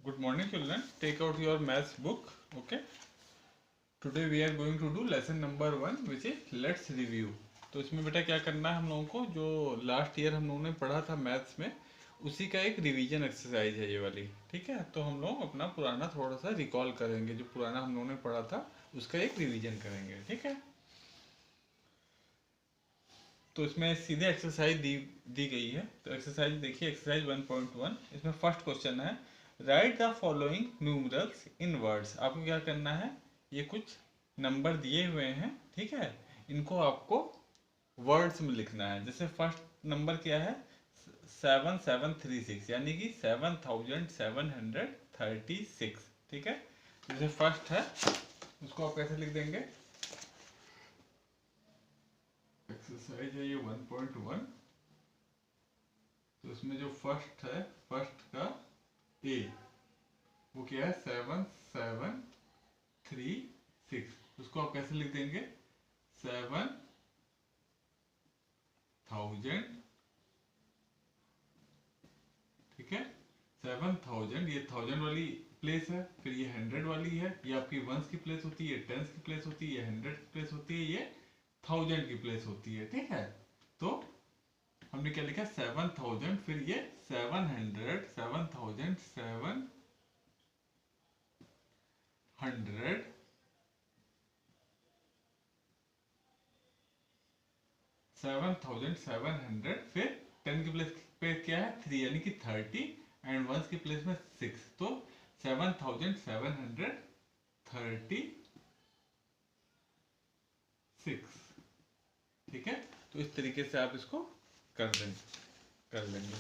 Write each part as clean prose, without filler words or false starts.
Good morning, children. Take out your maths book. Okay. Today we are going to do lesson number 1, which is let's review. तो इसमें बेटा क्या करना है हम लोगों को, जो लास्ट ईयर हम लोगों ने पढ़ा था मैथ्स में, उसी का एक रिवीजन एक्सरसाइज है ये वाली. ठीक है. तो हम लोग अपना पुराना थोड़ा सा रिकॉल करेंगे, जो पुराना हम लोगों ने पढ़ा था उसका एक रिवीजन करेंगे. ठीक है. तो इसमें सीधे एक्सरसाइज दी गई है. तो एक्सरसाइज देखिए, एक्सरसाइज 1.1. इसमें फर्स्ट क्वेश्चन है, right the following numerals in words. आपको क्या करना है, ये कुछ नंबर दिए हुए हैं. ठीक है. इनको आपको वर्ड्स में लिखना है. जैसे फर्स्ट नंबर क्या है, 7736, यानी कि 7736. ठीक है. जैसे फर्स्ट है, उसको आप कैसे लिख देंगे, एक्सरसाइज है ये 1.1. तो इसमें जो फर्स्ट है, फर्स्ट का ए, वो क्या है, 7736. उसको आप कैसे लिख देंगे, 7000. ठीक है. 7000, ये 1000 वाली प्लेस है. फिर ये 100 वाली है, ये आपकी वंस की प्लेस होती है, टेंस की प्लेस होती है, ये 100 की प्लेस होती है, ये 1000 की प्लेस होती है. ठीक है. तो हमने क्या लिखा, 7000, फिर ये 700, 7000, 700, 7700. फिर 10 की प्लेस पे क्या है, 3, यानी कि 30, एंड वंस की प्लेस में 6. तो 7736. ठीक है. तो इस तरीके से आप इसको कर लेंगे.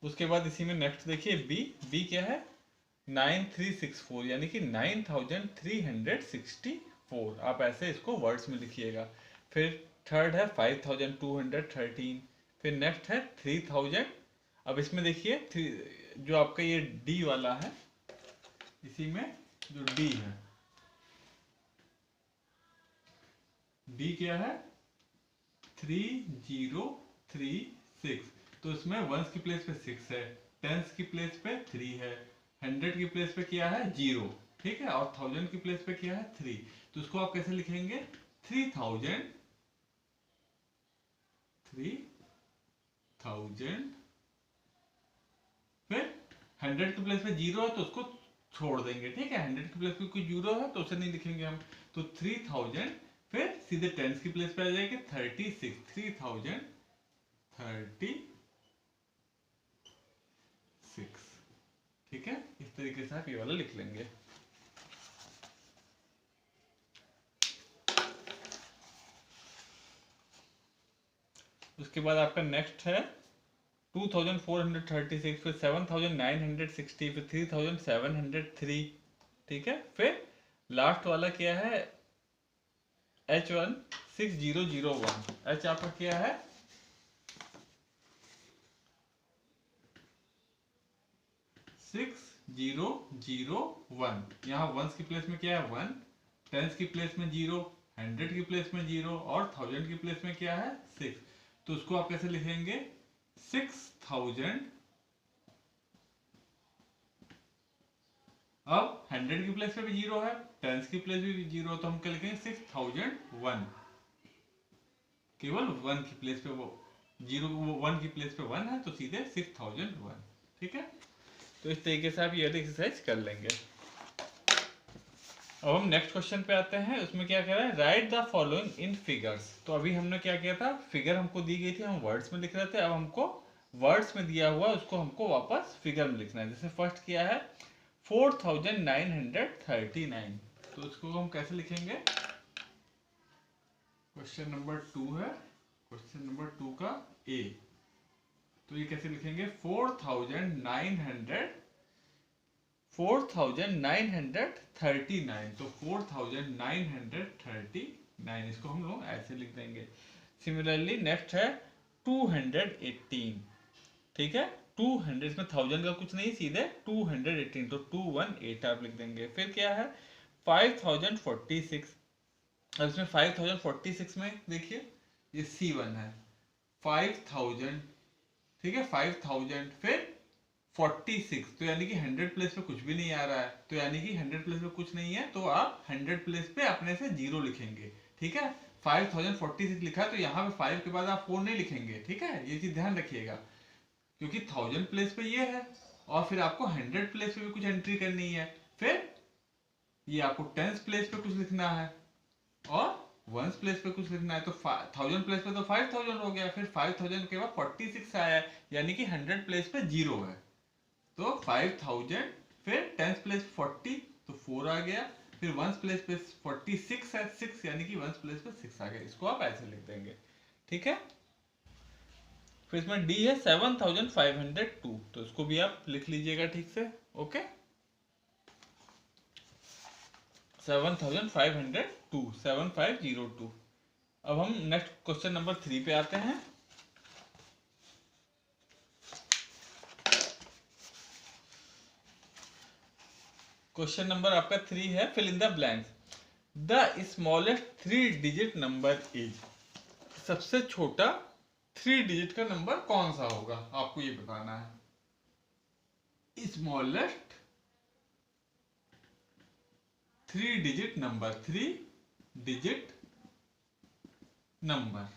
उसके बाद इसी में नेक्स्ट देखिए, बी क्या है, 9364, यानी कि 9364. आप ऐसे इसको वर्ड्स में लिखिएगा. फिर थर्ड है 5213. फिर नेक्स्ट है 3000. अब इसमें देखिए, जो आपका ये डी वाला है, इसी में जो डी है, डी क्या है, 3036. तो इसमें वंस की प्लेस पे 6 है, टेंस की प्लेस पे 3 है, 100 की प्लेस पे क्या है, 0. ठीक है. और 1000 की प्लेस पे क्या है, 3. तो उसको आप कैसे लिखेंगे, 3000. फिर 100 की प्लेस पे 0 है तो उसको छोड़ देंगे. ठीक है. 100 की प्लेस पे कोई 0 है तो उसे नहीं लिखेंगे हम. तो 3000. फिर सीधे टेंस की प्लेस पे आ जाएगी 36, 3036. ठीक है. इस तरीके से आप ये वाला लिख लेंगे. उसके बाद आपका नेक्स्ट है 2436, फिर 7960, फिर 3703. ठीक है. फिर लास्ट वाला क्या है, H16001. H आपका क्या है, 6001. यहाँ वंस की प्लेस में क्या है, 1, टेंस की प्लेस में 0, 100 की प्लेस में 0, और 1000 की प्लेस में क्या है, 6. तो उसको आप कैसे लिखेंगे, 6000. अब 100 की प्लेस पे भी 0 है, टेंस की प्लेस भी 0, तो हम क्या लिखेंगे, 6001. केवल 1 की प्लेस पे वो 0, 1 की प्लेस पे 1 है, तो सीधे 6001. ठीक है. तो इस तरीके से आप ये एक्सरसाइज कर लेंगे. अब हम नेक्स्ट क्वेश्चन पे आते हैं. उसमें क्या कह रहा है, right the following in figures. तो अभी हमने क्या किया था, फिगर हमको दी गई थी, हम वर्ड्स में लिख रहे थे. अब हमको वर्ड्स में दिया हुआ उसको हमको वापस फिगर में लिखना है. जैसे फर्स्ट किया है 4939. तो उसको हम कैसे लिखेंगे, क्वेश्चन नंबर 2 है, क्वेश्चन नंबर 2 का ए. तो ये कैसे लिखेंगे, 4939. तो 4939, इसको हम लोग ऐसे लिख देंगे. सिमिलरली नेक्स्ट है 218. ठीक है. 200, इसमें 1000 का कुछ नहीं, सीधे 218. तो 218 आप लिख देंगे. फिर क्या है 5046. अब इसमें 5046 में देखिए, ये C1 है, 5000. ठीक है 5000 फिर 46, तो यानी कि 100 प्लेस पे कुछ भी नहीं आ रहा है, तो यानी कि 100 प्लेस पे कुछ नहीं है, तो आप 100 प्लेस पे अपने से 0 लिखेंगे। ठीक है 5046 लिखा है तो यहाँ पे 5 के बाद आप 4 नहीं लिखेंगे। ठीक है ये चीज ध्यान रखिएगा, क्योंकि 1000 प्लेस पे ये है और फिर आपको 100 प्लेस पे भी कुछ एंट्री करनी है, फिर ये आपको 10 प्लेस पे कुछ लिखना है और 1 प्लेस पे कुछ लिखना है। तो 1000 प्लेस पे तो 5000 हो गया, फिर 5000 के बाद 46 आया है, यानी कि 100 प्लेस पे 0 है, तो 5000 फिर 10 प्लेस 40 तो 4 आ गया, फिर 1 प्लेस पे 46 है 6, यानी कि 1 प्लेस पे 6 आ गया। इसको आप ऐसे लिख देंगे। ठीक है फिर इसमें डी है 7502, तो इसको भी आप लिख लीजिएगा ठीक से। ओके 7502 7502। अब हम नेक्स्ट क्वेश्चन नंबर 3 पे आते हैं। क्वेश्चन नंबर आपका 3 है, fill in the blanks. The smallest 3 digit number is, सबसे छोटा 3 डिजिट का नंबर कौन सा होगा, आपको ये बताना है। Smallest 3 digit number, 3 digit number,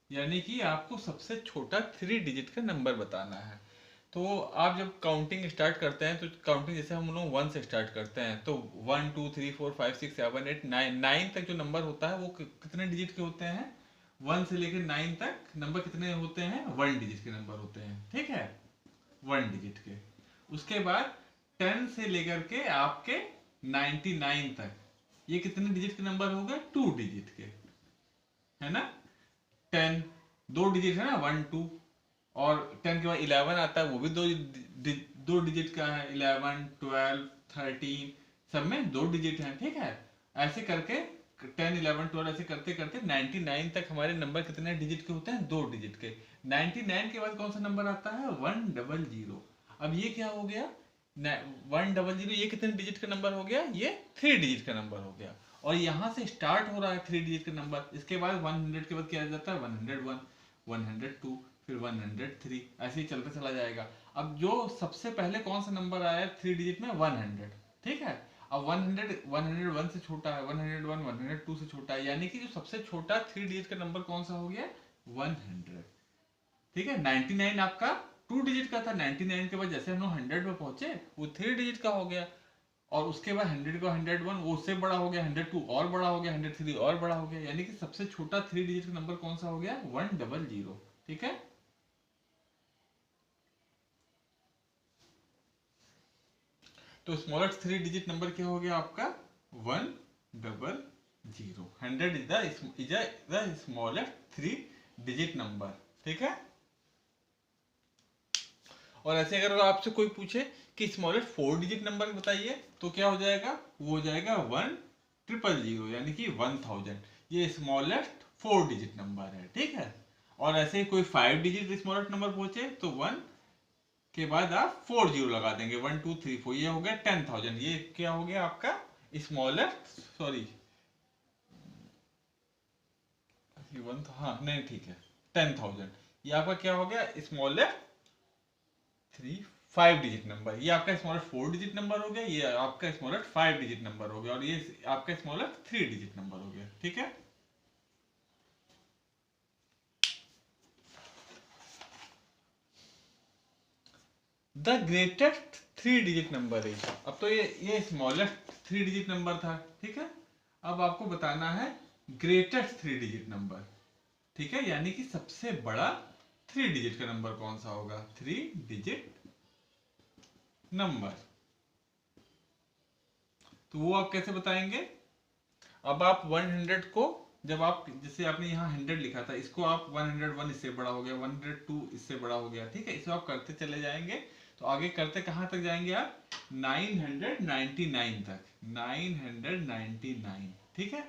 यानी कि आपको सबसे छोटा 3 डिजिट का नंबर बताना है। तो आप जब काउंटिंग स्टार्ट करते हैं तो काउंटिंग जैसे हम लोग 1 से स्टार्ट करते हैं, तो 1 2 3 4 5 6 7 8 9 तक जो नंबर होता है वो कितने डिजिट के होते हैं, 1 से लेकर 9 तक नंबर कितने होते हैं, 1 डिजिट के नंबर होते हैं। ठीक है 1 डिजिट के। उसके बाद 10 से लेकर के आपके 99 तक ये कितने डिजिट के नंबर हो गए, 2 डिजिट के, है ना। 10 2 डिजिट है ना, 1 2, और 10 के बाद 11 आता है, वो भी दो डिजिट का है, 11 12 13 सब में 2 डिजिट हैं। ठीक है ऐसे करके 10 11 12 ऐसे करते करते 99 तक हमारे नंबर कितने डिजिट के होते हैं, 2 डिजिट के। 99 के बाद कौन सा नंबर आता है, 100। अब ये क्या हो गया, 100, ये कितने डिजिट का नंबर हो गया, ये 3 डिजिट का नंबर हो गया। और यहाँ से स्टार्ट हो रहा है 3 डिजिट का नंबर, इसके बाद 100 के बाद क्या आ जाता है, 101 102 फिर 103, ऐसे ही चलते चला जाएगा। अब जो सबसे पहले कौन सा नंबर आया 3 डिजिट में, 100। ठीक है अब 100 101 से छोटा है, 101 102 से छोटा है, यानी कि जो सबसे छोटा 3 डिजिट का नंबर कौन सा हो गया, 100। ठीक है 99 आपका 2 डिजिट का था, 99 के बाद जैसे हम लोग 100 पे पहुंचे वो 3 डिजिट का हो गया, और उसके बाद 100 का 101 वो उससे बड़ा हो गया, 102 और बड़ा हो गया, 103 और बड़ा हो गया, यानी कि सबसे छोटा 3 डिजिट का नंबर कौन सा हो गया, 100। ठीक है तो स्मॉलेस्ट 3 डिजिट नंबर क्या हो गया आपका, 100। 100 is the smallest 3 digit number. ठीक है और ऐसे अगर आपसे कोई पूछे कि स्मॉलेस्ट 4 डिजिट नंबर बताइए तो क्या हो जाएगा, वो हो जाएगा 1000, यानी कि 1000। ये स्मॉलेस्ट 4 डिजिट नंबर है। ठीक है और ऐसे कोई 5 डिजिट स्मॉलेस्ट नंबर पूछे तो 1 के बाद आप 40 लगा देंगे, 1 2 3 4, ये हो गया 10,000। ये क्या हो गया आपका स्मॉलेस्ट, सॉरी हाँ नहीं ठीक है 10,000, ये आपका क्या हो गया स्मॉलेस्ट 5 डिजिट नंबर। ये आपका स्मॉलेस्ट 4 डिजिट नंबर हो गया, ये आपका स्मॉलेस्ट 5 डिजिट नंबर हो गया, और ये आपका स्मॉलेस्ट 3 डिजिट नंबर हो गया। ठीक है the greatest 3 digit number is, अब तो ये स्मॉलेस्ट 3 डिजिट नंबर था। ठीक है अब आपको बताना है ग्रेटेस्ट 3 डिजिट नंबर। ठीक है यानी कि सबसे बड़ा 3 डिजिट का नंबर कौन सा होगा, 3 डिजिट नंबर, तो वो आप कैसे बताएंगे। अब आप 100 को जब आप जैसे आपने यहाँ 100 लिखा था, इसको आप 101 इससे बड़ा हो गया, 102 इससे बड़ा हो गया। ठीक है इसको आप करते चले जाएंगे, तो आगे करते कहां तक जाएंगे आप, 999 तक, 999 ठीक है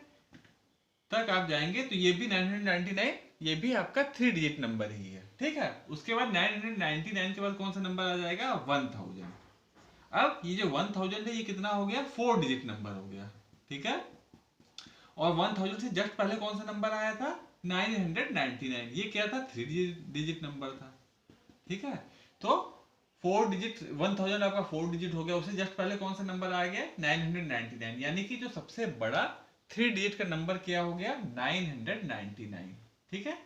तक आप जाएंगे, तो ये भी 999 ये भी आपका 3 डिजिट नंबर ही है। ठीक है उसके बाद 999 के बाद कौन सा नंबर आ जाएगा, 1000। अब ये जो 1000 है ये कितना हो गया, 4 डिजिट नंबर हो गया। ठीक है और 1000 से जस्ट पहले कौन सा नंबर आया था, 999। ये क्या था, 3 डिजिट नंबर था। ठीक है, तो 4 डिजिट 1000 आपका 4 डिजिट हो गया, उससे जस्ट पहले कौन सा नंबर आ गया, 999। यानी कि जो सबसे बड़ा 3 डिजिट का नंबर क्या हो गया, 999। ठीक है,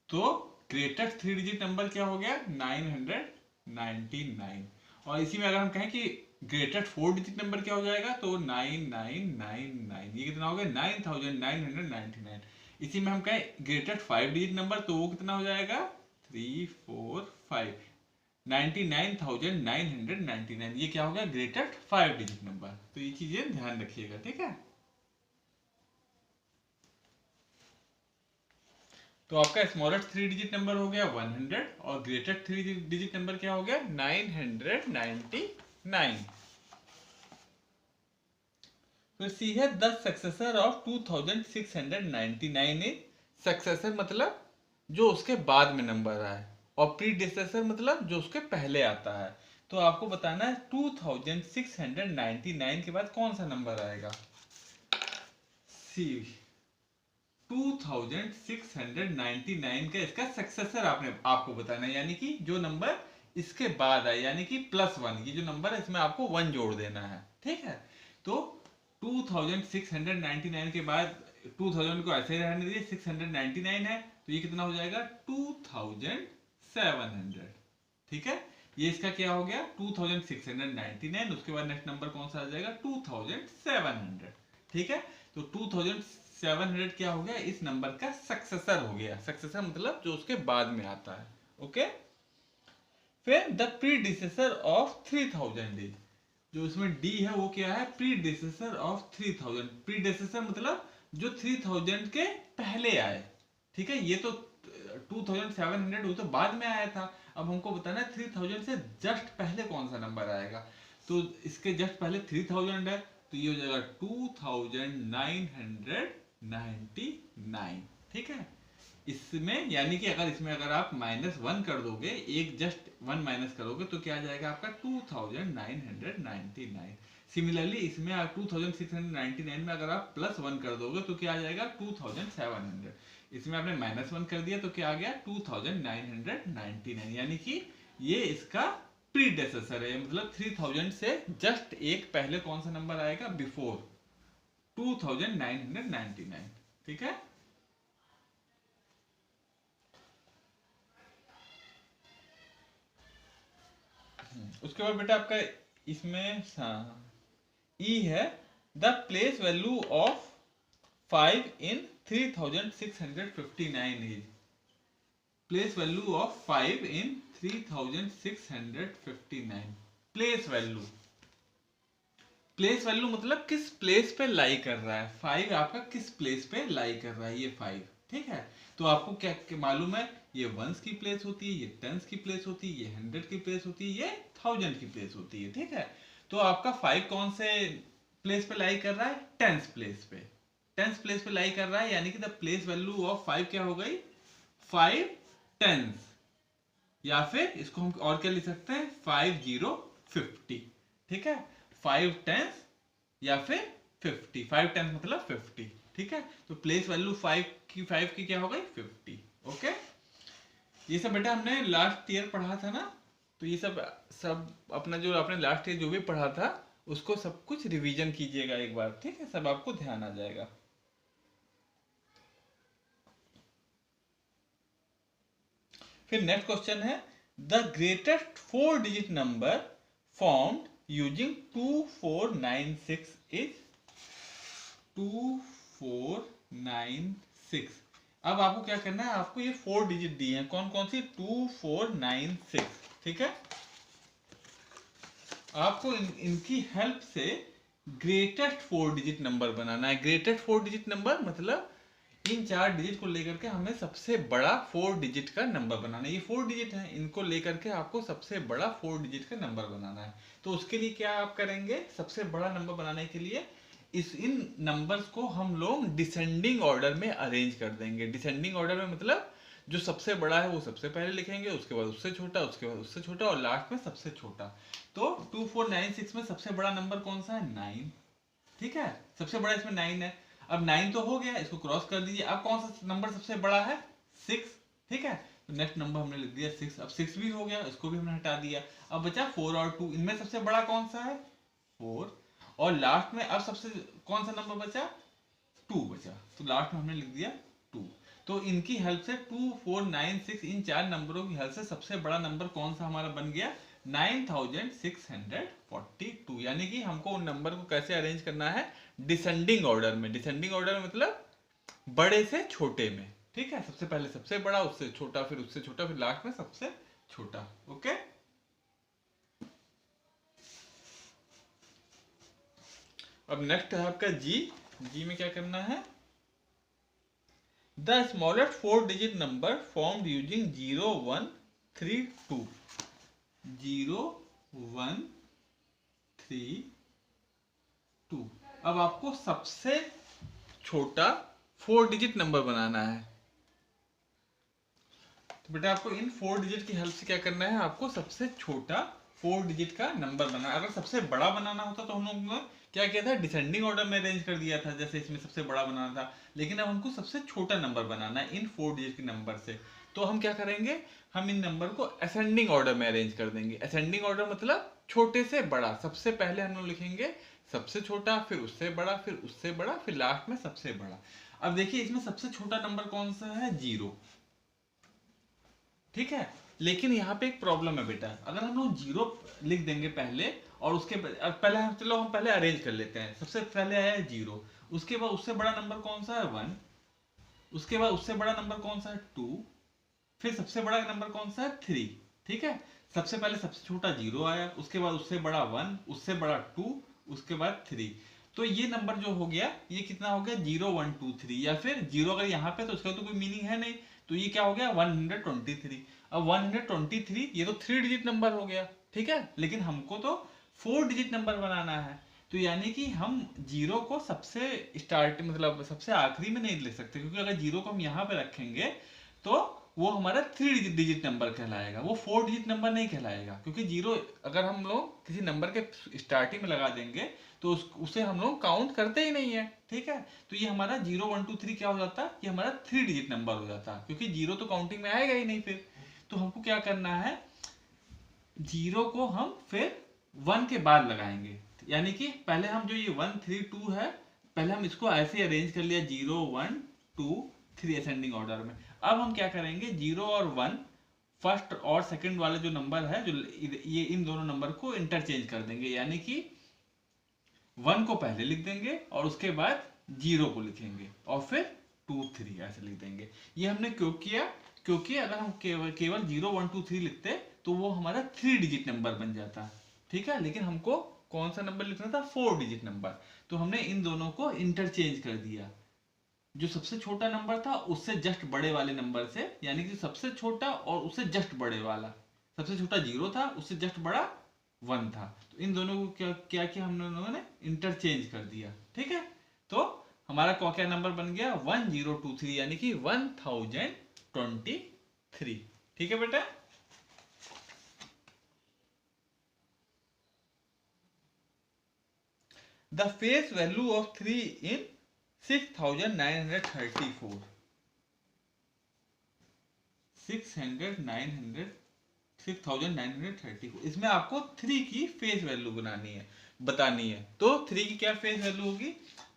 तो ग्रेटेस्ट 3 डिजिट नंबर क्या हो गया, 999। और इसी में अगर हम कहें कि ग्रेटेस्ट 4 डिजिट नंबर क्या हो जाएगा, तो 9999। ये कितना हो गया, 9999। इसी में हम कहें ग्रेटेस्ट 5 डिजिट नंबर, तो वो कितना हो जाएगा, 345। 99999। ये क्या हो गया, ग्रेटेस्ट 5 डिजिट नंबर। तो ये चीजें ध्यान रखिएगा, ठीक है। तो आपका स्मॉलेस्ट 3 डिजिट नंबर हो गया 100 और ग्रेटेस्ट 3 डिजिट नंबर क्या हो गया, 999। फिर सी है the successor of 2699 is, successor मतलब जो उसके बाद में नंबर आए, और प्रीडिसेसर मतलब जो उसके पहले आता है। तो आपको बताना है 2699 के बाद कौन सा नंबर आएगा। सी 2699 का इसका सक्सेसर आपको बताना है, यानी कि जो नंबर इसके बाद आए, यानी कि +1। ये जो नंबर है इसमें आपको 1 जोड़ देना है, ठीक है। तो 2699 के बाद 2000 को ऐसे ही रहने दीजिए, 699 है तो ये कितना हो जाएगा, 2700। ठीक है, ये इसका क्या हो गया, 2699। उसके बाद नेक्स्ट नंबर कौन सा आ जाएगा, 2700। ठीक है, तो 2700 क्या हो गया, इस नंबर का सक्सेसर हो गया। सक्सेसर मतलब जो उसके बाद में आता है, ओके। फिर द प्रीडिसेसर ऑफ 3000 इज, जो इसमें डी है वो क्या है, प्रीडिसेसर ऑफ 3000। प्रीडिसेसर मतलब जो 3000 के पहले आए। ठीक है, ये तो 2700 वो तो बाद में आया था। अब हमको बताना है 3000 से जस्ट पहले कौन सा नंबर आएगा। तो इसके जस्ट पहले 3000 है, तो ये हो जाएगा 2999। ठीक है, इसमें यानी कि अगर आप -1 कर दोगे, एक जस्ट 1 माइनस करोगे, तो क्या आ जाएगा आपका 2999। सिमिलरली इसमें 2699 में अगर आप +1 कर दोगे तो क्या आ जाएगा 2700। इसमें आपने -1 कर दिया तो क्या आ गया 2999। यानी कि ये इसका प्रीडेसेसर है, मतलब 3000 से जस्ट एक पहले कौन सा नंबर आएगा, बिफोर 2999। ठीक है, उसके बाद बेटा आपका इसमें ई है the place value of 5 in 3659 is, place value of 5 in 3659। Place value, place value मतलब किस प्लेस पे लाई कर रहा है, 5 आपका किस प्लेस पे लाई कर रहा है, ये 5। ठीक है, तो आपको क्या मालूम है, ये वंस की प्लेस होती है, ये टेंस की प्लेस होती है, ये 100 की प्लेस होती है, ये 1000 की प्लेस होती है। ठीक है, तो आपका 5 कौन से प्लेस पे लाई कर रहा है, टेंस प्लेस पे। टेंस प्लेस पे लाई कर रहा है, यानी कि द प्लेस वैल्यू ऑफ 5 क्या हो गई, 5 टेंस, या फिर इसको हम और क्या लिख सकते हैं, 5050। ठीक है, 5 टेंस या फिर 50। 5 टेंस मतलब 50। ठीक है, तो प्लेस वैल्यू 5 की क्या हो गई, 50। ओके, ये सब बेटा हमने लास्ट ईयर पढ़ा था ना, तो ये सब अपना जो आपने लास्ट ईयर जो भी पढ़ा था उसको सब कुछ रिवीजन कीजिएगा एक बार। ठीक है, सब आपको ध्यान आ जाएगा। फिर नेक्स्ट क्वेश्चन है the greatest 4 digit number formed using 2496 is 2496। अब आपको क्या करना है, आपको ये 4 डिजिट दिए हैं, कौन कौन सी, 2496। ठीक है, आपको इनकी हेल्प से ग्रेटेस्ट 4 डिजिट नंबर बनाना है। ग्रेटेस्ट 4 डिजिट नंबर मतलब इन 4 डिजिट को लेकर के हमें सबसे बड़ा 4 डिजिट का नंबर बनाना है। ये 4 डिजिट है, इनको लेकर के आपको सबसे बड़ा 4 डिजिट का नंबर बनाना है। तो उसके लिए क्या आप करेंगे, सबसे बड़ा नंबर बनाने के लिए इन नंबर्स को हम लोग डिसेंडिंग ऑर्डर में अरेंज कर देंगे। डिसेंडिंग ऑर्डर में मतलब जो सबसे बड़ा है वो सबसे पहले लिखेंगे, उसके बाद उससे छोटा, उसके बाद उससे छोटा, और लास्ट में सबसे छोटा। तो 2496 में सबसे बड़ा नंबर कौन सा है, 9। ठीक है, सबसे बड़ा इसमें 9 है। अब 9 तो हो गया, इसको क्रॉस कर दीजिए। अब कौन सा नंबर सबसे बड़ा है? 6। ठीक है, तो नेक्स्ट नंबर हमने लिख दिया 6। अब 6 भी हो गया, इसको भी हमने हटा दिया। अब बचा 4 और 2, इनमें सबसे बड़ा कौन सा है? 4। और लास्ट में अब सबसे कौन सा नंबर बचा? 2 बचा, तो लास्ट में हमने लिख दिया 2। तो इनकी हेल्प से 2, 4, 9, 6, इन चार नंबरों की हेल्प से सबसे बड़ा नंबर कौन सा हमारा बन गया? 9642। यानी कि हमको उन नंबर को कैसे अरेंज करना है? डिसेंडिंग ऑर्डर में। डिसेंडिंग ऑर्डर मतलब बड़े से छोटे में। ठीक है, सबसे पहले सबसे बड़ा, उससे छोटा, फिर उससे छोटा, फिर लास्ट में सबसे छोटा। ओके, अब नेक्स्ट है आपका जी। जी में क्या करना है? The smallest 4 digit number formed using 0, 1, 3, 2। 0, 1, 3, 2। अब आपको सबसे छोटा 4 डिजिट नंबर बनाना है। तो बेटा आपको इन 4 डिजिट की हेल्प से क्या करना है? आपको सबसे छोटा 4 डिजिट का नंबर बनाना। अगर सबसे बड़ा बनाना होता तो हम लोग ने क्या किया था? डिसेंडिंग ऑर्डर में अरेंज कर दिया था, जैसे इसमें सबसे बड़ा बनाना था। लेकिन अब हमको सबसे छोटा नंबर बनाना है इन 4 डिजिट के नंबर से। तो हम क्या करेंगे? हम इन नंबर को असेंडिंग ऑर्डर में अरेंज कर देंगे। असेंडिंग ऑर्डर मतलब छोटे से बड़ा। सबसे पहले हम लोग लिखेंगे सबसे छोटा, फिर उससे बड़ा, फिर उससे बड़ा, फिर लास्ट में सबसे बड़ा। अब देखिए इसमें सबसे छोटा नंबर कौन सा है? 0। ठीक है, लेकिन यहाँ पे एक प्रॉब्लम है बेटा। अगर हम लोग 0 लिख देंगे पहले, और उसके पहले चलो हम पहले अरेंज कर लेते हैं। सबसे पहले आया है 0, उसके बाद उससे बड़ा नंबर कौन सा है? 1। उसके बाद उससे बड़ा नंबर कौन सा है? 2। फिर सबसे बड़ा नंबर कौन सा है? 3। ठीक है, सबसे पहले सबसे छोटा 0 आया, उसके बाद उससे बड़ा 1, उससे बड़ा 2, उसके बाद 3। तो ये नंबर जो हो गया, ये कितना हो गया? 0, 1, 2, 3। या फिर 0 अगर यहाँ पे तो उसका तो कोई मीनिंग है नहीं, तो ये क्या हो गया? 123। अब 123 ये तो 3 डिजिट नंबर हो गया। ठीक है, लेकिन हमको तो 4 डिजिट नंबर बनाना है। तो यानी कि हम 0 को सबसे स्टार्ट मतलब सबसे आखिरी में नहीं लिख सकते, क्योंकि अगर 0 को हम यहाँ पे रखेंगे तो वो हमारा 3 डिजिट नंबर कहलाएगा, वो 4 डिजिट नंबर नहीं कहलाएगा। क्योंकि 0 अगर हम लोग किसी नंबर के स्टार्टिंग में लगा देंगे तो उसे हम लोग काउंट करते ही नहीं है। ठीक है, तो ये हमारा 0, 1, 2, 3 क्या हो जाता है? ये हमारा 3 डिजिट नंबर हो जाता है, क्योंकि 0 तो काउंटिंग में आएगा ही नहीं फिर। तो हमको क्या करना है? 0 को हम फिर 1 के बाद लगाएंगे। यानी कि पहले हम जो ये 1, 3, 2 है, पहले हम इसको ऐसे अरेंज कर लिया 0, 1, 2, 3 असेंडिंग ऑर्डर में। अब हम क्या करेंगे? 0 और 1 फर्स्ट और सेकंड वाले जो नंबर है, जो ये इन दोनों नंबर को इंटरचेंज कर देंगे। यानी कि 1 को पहले लिख देंगे और उसके बाद 0 को लिखेंगे और फिर 2, 3 ऐसे लिख देंगे। ये हमने क्यों किया? क्योंकि अगर हम केवल 0, 1, 2, 3 लिखते तो वो हमारा 3 डिजिट नंबर बन जाता। ठीक है, लेकिन हमको कौन सा नंबर लिखना था? 4 डिजिट नंबर। तो हमने इन दोनों को इंटरचेंज कर दिया। जो सबसे छोटा नंबर था उससे जस्ट बड़े वाले नंबर से, यानी कि सबसे छोटा और उससे जस्ट बड़े वाला। सबसे छोटा 0 था, उससे जस्ट बड़ा 1 था। तो इन दोनों को क्या क्या किया हम लोगों ने? इंटरचेंज कर दिया। ठीक है, तो हमारा क्या नंबर बन गया? 1023, यानी कि 1023। ठीक है बेटा, द फेस वैल्यू ऑफ 3 इन 6934। 6934, इसमें आपको 3 की फेस वैल्यू बतानी है। तो 3 की क्या फेस वैल्यू होगी?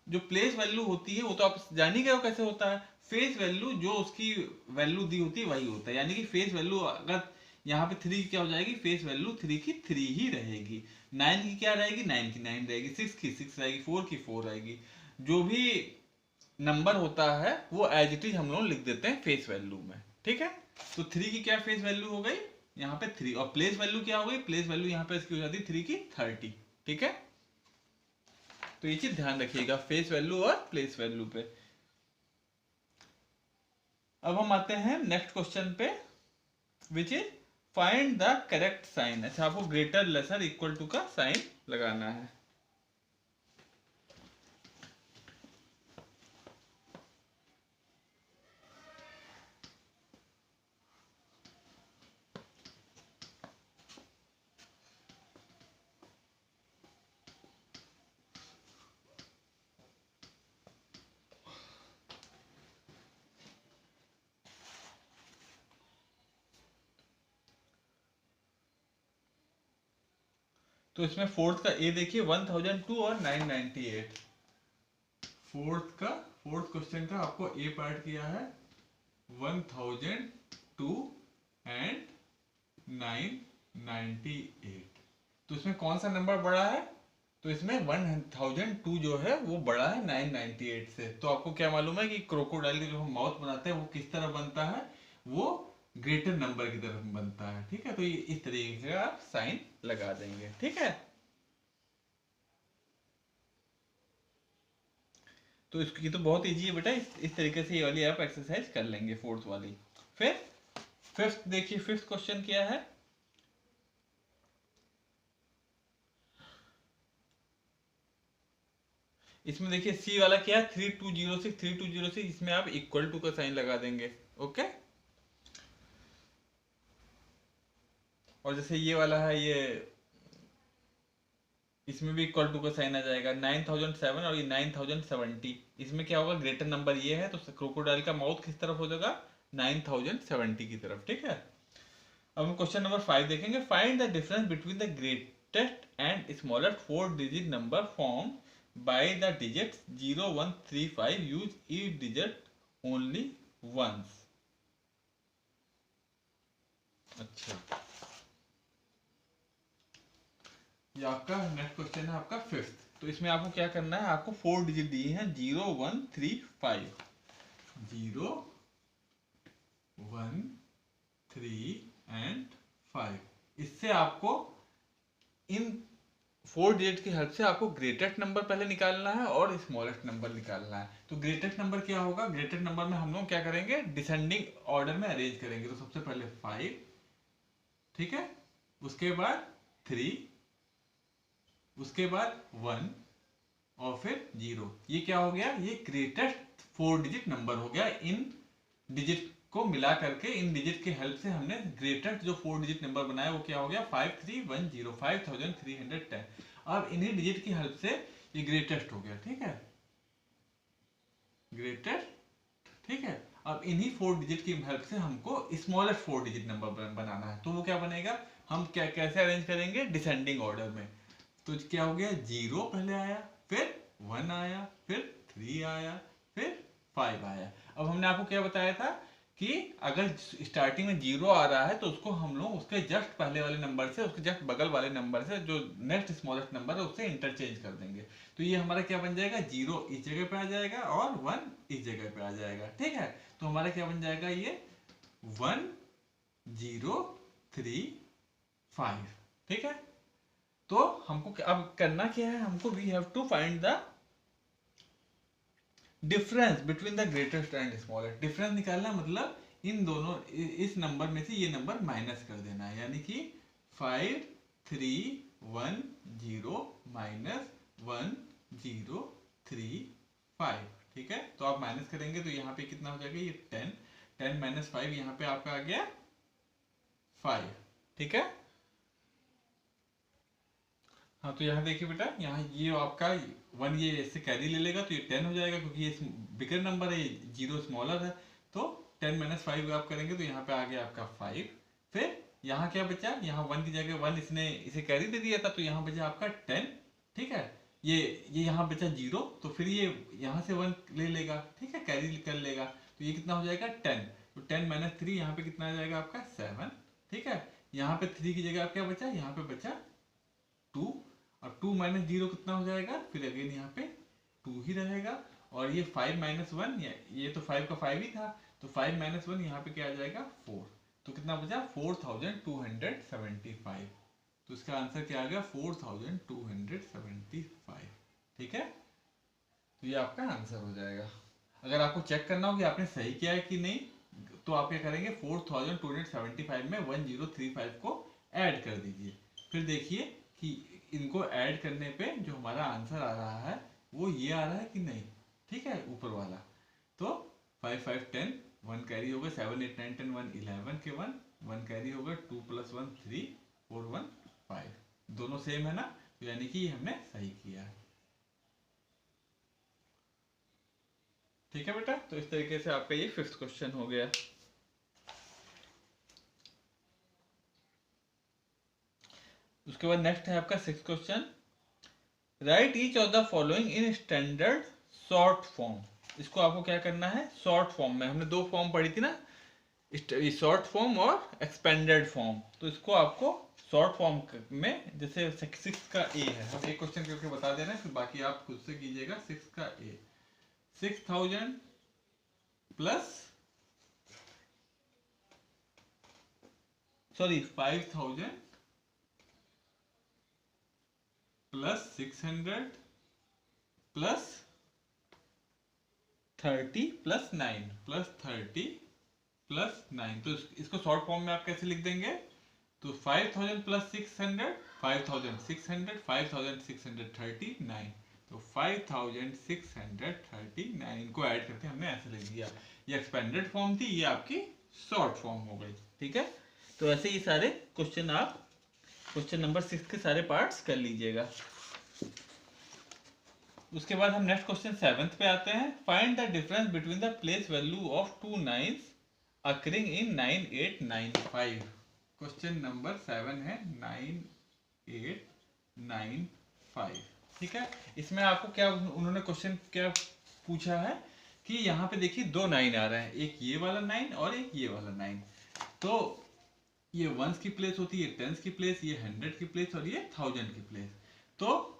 जो प्लेस वैल्यू होती है वो तो आप जान ही गए हो कैसे होता है। फेस वैल्यू जो उसकी वैल्यू दी होती है वही होता है। यानी कि फेस वैल्यू अगर यहाँ पे 3 की क्या हो जाएगी? फेस वैल्यू 3 की 3 ही रहेगी। 9 की क्या रहेगी? 9 की 9 रहेगी। 6 की 6 रहेगी। 4 की 4 रहेगी। जो भी नंबर होता है वो एज इट इज हम लोग लिख देते हैं फेस वैल्यू में। ठीक है, तो 3 की क्या फेस वैल्यू हो गई? यहाँ पे 3। और प्लेस वैल्यू क्या हो गई? प्लेस वैल्यू यहाँ पे इसकी हो जाती है 3 की 30। ठीक है, तो ये चीज ध्यान रखिएगा फेस वैल्यू और प्लेस वैल्यू पे। अब हम आते हैं नेक्स्ट क्वेश्चन पे, which is find the correct sign. अच्छा, आपको ग्रेटर लेसर इक्वल टू का साइन लगाना है। तो इसमें फोर्थ का ए देखिए 1002 और 998। फोर्थ क्वेश्चन का आपको ए पार्ट किया है 1002 एंड 998। तो इसमें कौन सा नंबर बड़ा है? तो इसमें 1002 जो है वो बड़ा है 998 से। तो आपको क्या मालूम है कि क्रोकोडाइल का जो हम माउथ बनाते हैं वो किस तरह बनता है? वो ग्रेटर नंबर की तरफ बनता है। ठीक है, तो ये इस तरीके से आप साइन लगा देंगे। ठीक है, तो इसकी तो बहुत इजी है बेटा। इस तरीके से ये वाली आप एक्सरसाइज कर लेंगे फोर्थ वाली। फिर फिफ्थ देखिए, फिफ्थ क्वेश्चन क्या है? इसमें देखिए सी वाला क्या है 3206 इसमें आप इक्वल टू का साइन लगा देंगे। ओके, और जैसे ये वाला है, ये इसमें भी इक्वल टू का साइन आ जाएगा 9007 और ये 9070। इसमें क्या होगा, ग्रेटर नंबर ये है तो क्रोकोडाइल का माउथ किस तरफ हो जाएगा? 9070 की तरफ। ठीक है, अब हम क्वेश्चन नंबर 5 देखेंगे। Find the difference between the greatest and smallest 4 digit number form by the digits 0 1 3 5 use each digit only once. अच्छा, ये आपका नेक्स्ट क्वेश्चन है, आपका फिफ्थ। तो इसमें आपको क्या करना है, आपको 4 डिजिट दिए हैं 0 1 3 5। 0 1 3 एंड 5। इससे आपको इन 4 डिजिट की हेल्प से आपको ग्रेटेस्ट नंबर पहले निकालना है और स्मॉलेस्ट नंबर निकालना है। तो ग्रेटेस्ट नंबर क्या होगा? ग्रेटेस्ट नंबर में हम लोग क्या करेंगे, डिसेंडिंग ऑर्डर में अरेंज करेंगे। तो सबसे पहले 5, ठीक है, उसके बाद 3, उसके बाद 1 और फिर 0। ये क्या हो गया? ये ग्रेटेस्ट 4 डिजिट नंबर हो गया। इन डिजिट को मिला करके, इन डिजिट की हेल्प से हमने ग्रेटेस्ट जो 4 डिजिट नंबर बनाया वो क्या हो गया? 5310, 5310। अब इन्हीं डिजिट की हेल्प से ये ग्रेटेस्ट हो गया। ठीक है, ग्रेटेस्ट। ठीक है, अब इन्हीं 4 डिजिट की हेल्प से हमको स्मॉलेस्ट 4 डिजिट नंबर बनाना है। तो वो क्या बनेगा, हम क्या कैसे अरेंज करेंगे? डिसेंडिंग ऑर्डर में। तो क्या हो गया, 0 पहले आया, फिर 1 आया, फिर 3 आया, फिर 5 आया। अब हमने आपको क्या बताया था कि अगर स्टार्टिंग में 0 आ रहा है तो उसको हम लोग उसके जस्ट पहले वाले नंबर से, उसके जस्ट बगल वाले नंबर से, जो नेक्स्ट स्मॉलेस्ट नंबर है उससे इंटरचेंज कर देंगे। तो ये हमारा क्या बन जाएगा, 0 इस जगह पे आ जाएगा और 1 इस जगह पे आ जाएगा। ठीक है, तो हमारा क्या बन जाएगा, ये 1 0 3 5। ठीक है, तो हमको अब करना क्या है, हमको we have to find the difference between the greatest and smallest. Difference निकालना मतलब इन दोनों, इस नंबर में से ये नंबर माइनस कर देना है। यानी कि 5 3 1 0 माइनस 1 0 3 5। ठीक है, तो आप माइनस करेंगे तो यहाँ पे कितना हो जाएगा, ये 10। 10 माइनस 5 यहाँ पे आपका आ गया 5। ठीक है, हाँ, तो यहाँ देखिए बेटा, यहाँ ये आपका 1 ये इससे कैरी ले लेगा तो ये 10 हो जाएगा, क्योंकि ये बिगर नंबर है, 0 स्मॉलर है। तो 10 माइनस 5 आप करेंगे तो यहाँ पे आ गया आपका 5। फिर यहाँ क्या बचा, यहाँ 1 की जगह 1 इसने इसे कैरी दे दिया था तो यहाँ बचा आपका 10। ठीक है, ये यहाँ बचा 0, तो फिर ये यहाँ से 1 ले लेगा। ठीक है, कैरी कर लेगा, तो ये कितना हो जाएगा 10। तो 10 माइनस 3 यहाँ पे कितना आ जाएगा आपका 7। ठीक है, यहाँ पे 3 की जगह आप क्या बचा, यहाँ पे बचा 2। और 2 माइनस 0 कितना हो जाएगा, फिर अगेन यहाँ पे 2 ही रहेगा। और ये 5 माइनस 1, ये तो 5 का 5 ही था, तो 5 माइनस 1 यहाँ पे क्या आ जाएगा 4। तो कितना बचा 4275। तो इसका आंसर क्या आ गया 4275। ठीक है, तो ये आपका आंसर हो जाएगा। अगर आपको चेक करना हो कि आपने सही किया है कि नहीं, तो आप क्या करेंगे, 4275 में 1035 को ऐड कर दीजिए। फिर देखिए कि इनको ऐड करने पे जो हमारा आंसर आ रहा है वो ये आ रहा है कि नहीं। ठीक है, ऊपर वाला। तो 5 5 10, 1 कैरी होगा, 7 8 9 10 1 11 के 1 कैरी होगा, 2 + 1 3 4 1 5। दोनों सेम है ना, तो यानी कि हमने सही किया है। ठीक है बेटा, तो इस तरीके से आपका ये 5th क्वेश्चन हो गया। उसके बाद नेक्स्ट है आपका 6th question, right each of the following in standard short form. इसको आपको क्या करना है, शॉर्ट फॉर्म में, हमने दो फॉर्म पढ़ी थी ना, शॉर्ट फॉर्म और एक्सपेंडेड फॉर्म, तो इसको आपको शॉर्ट फॉर्म में, जैसे 6 का ए है, हम एक क्वेश्चन करके बता दे रहे हैं, फिर बाकी आप खुद से कीजिएगा। 6 का ए, 6000 plus 5000 plus 600 plus 30 plus 9 plus 30 plus 9। तो इसको शॉर्ट फॉर्म में आप कैसे लिख देंगे, तो 5000 प्लस 600 5600 5639, तो 5639, इनको ऐड करके हमने ऐसे लिख दिया। ये एक्सपेंडेड फॉर्म थी, ये आपकी शॉर्ट फॉर्म हो गई। ठीक है, तो ऐसे ही सारे क्वेश्चन आप क्वेश्चन नंबर 6 के सारे पार्ट्स कर लीजिएगा। उसके बाद हम नेक्स्ट क्वेश्चन 7th पे आते हैं, find the difference between the place value of two nines occurring in 9895। Question number 7 है 9895। ठीक है, इसमें आपको क्या उन्होंने क्वेश्चन क्या पूछा है कि यहाँ पे देखिए दो 9 आ रहे हैं, एक ये वाला 9 और एक ये वाला 9। तो ये वंस की प्लेस होती है, टेंस की प्लेस, ये 100 की प्लेस और ये 1000 की प्लेस। तो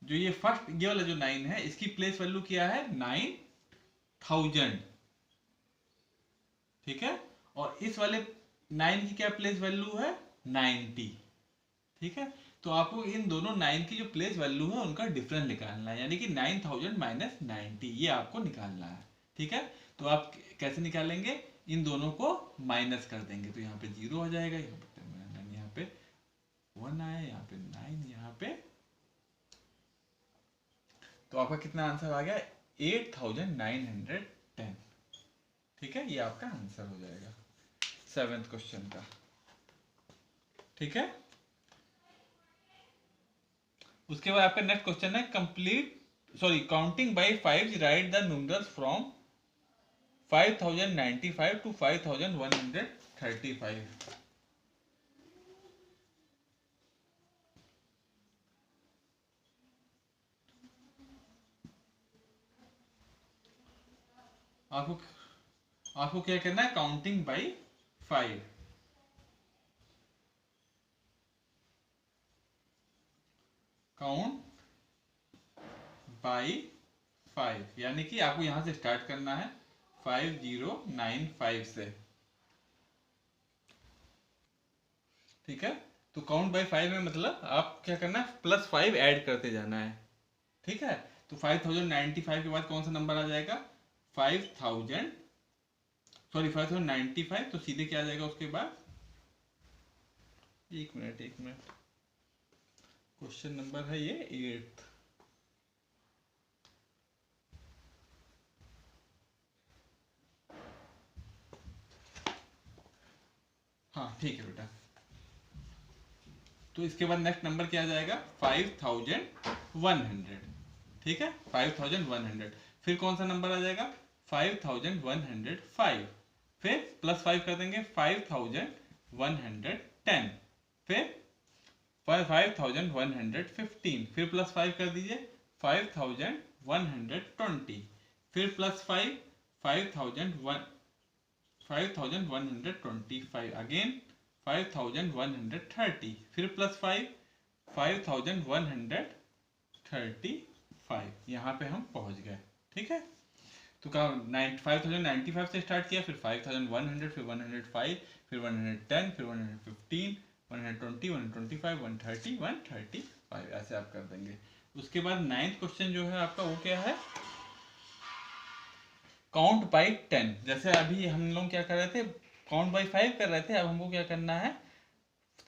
जो ये फर्स्ट ये वाला जो 9 है, इसकी प्लेस वैल्यू क्या है, 9000। ठीक है, और इस वाले 9 की क्या प्लेस वैल्यू है, 90। ठीक है, तो आपको इन दोनों 9 की जो प्लेस वैल्यू है उनका डिफरेंस निकालना है, यानी कि 9000 माइनस 90, ये आपको निकालना है। ठीक है, तो आप कैसे निकालेंगे, इन दोनों को माइनस कर देंगे, तो यहाँ पे 0 हो जाएगा, यहाँ पे 1 आया, यहाँ पे 9, यहाँ पे, तो आपका कितना आंसर आ गया, 8910। ठीक है, ये आपका आंसर हो जाएगा 7th क्वेश्चन का। ठीक है, उसके बाद आपका नेक्स्ट क्वेश्चन है counting by 5 write the numerals from 5095 to 5135। आपको क्या करना है, काउंटिंग बाय 5, काउंट बाय 5, यानी कि आपको यहां से स्टार्ट करना है 5095 से। ठीक है, तो काउंट बाय 5 में मतलब आप क्या करना है, +5 ऐड करते जाना है। ठीक है, तो 5095 के बाद कौन सा नंबर आ जाएगा, 5095, तो सीधे क्या आ जाएगा उसके बाद, एक मिनट, क्वेश्चन नंबर है ये 8th। हाँ ठीक है बेटा, तो इसके बाद नेक्स्ट नंबर क्या आ जाएगा, 5100। ठीक है, 5100, फिर कौन सा नंबर आ जाएगा, 5105, फिर +5 कर देंगे 5110, फिर 5115, फिर +5 कर दीजिए 5120, फिर +5 5125, अगेन 5130, फिर +5 5135, यहाँ पे हम पहुंच गए। ठीक है, तो कहा 5095 से स्टार्ट किया, फिर 5100, फिर 105, फिर 110, फिर 115, 120, 125, 130, 135, ऐसे आप कर देंगे। उसके बाद 9th क्वेश्चन जो है आपका वो क्या है, काउंट बाई 10। जैसे अभी हम लोग क्या कर रहे थे, काउंट बाई 5 कर रहे थे, अब हमको क्या करना है,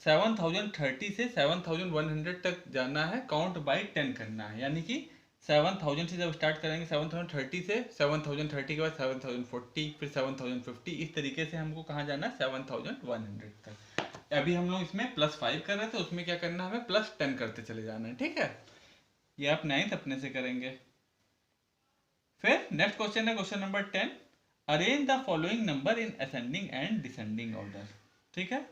7030 से 7100 तक जाना है, काउंट बाई 10 करना है, यानी कि 7000 से जब स्टार्ट करेंगे, 7030 से 7030 के बाद 7040, फिर 7050, इस तरीके से हमको कहाँ जाना है, 7100 तक। अभी हम लोग इसमें +5 कर रहे थे, उसमें क्या करना है, हमें +10 करते चले जाना है। ठीक है, ये आप 9th अपने से करेंगे। फिर नेक्स्ट क्वेश्चन है question number 10, arrange the following number in ascending and descending order. ठीक है,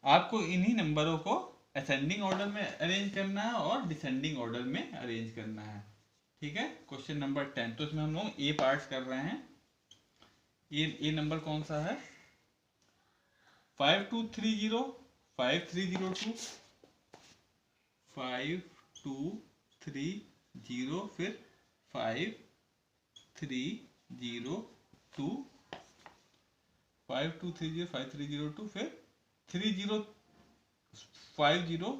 आपको इन्हीं नंबरों को असेंडिंग ऑर्डर में अरेंज करना है और डिसेंडिंग ऑर्डर में अरेंज करना है। ठीक है, क्वेश्चन नंबर 10। तो इसमें हम लोग ए पार्ट्स कर रहे हैं। ए नंबर कौन सा है? 5230, 5302, 5230, फिर 5302, 5230, 5302, फिर 305032।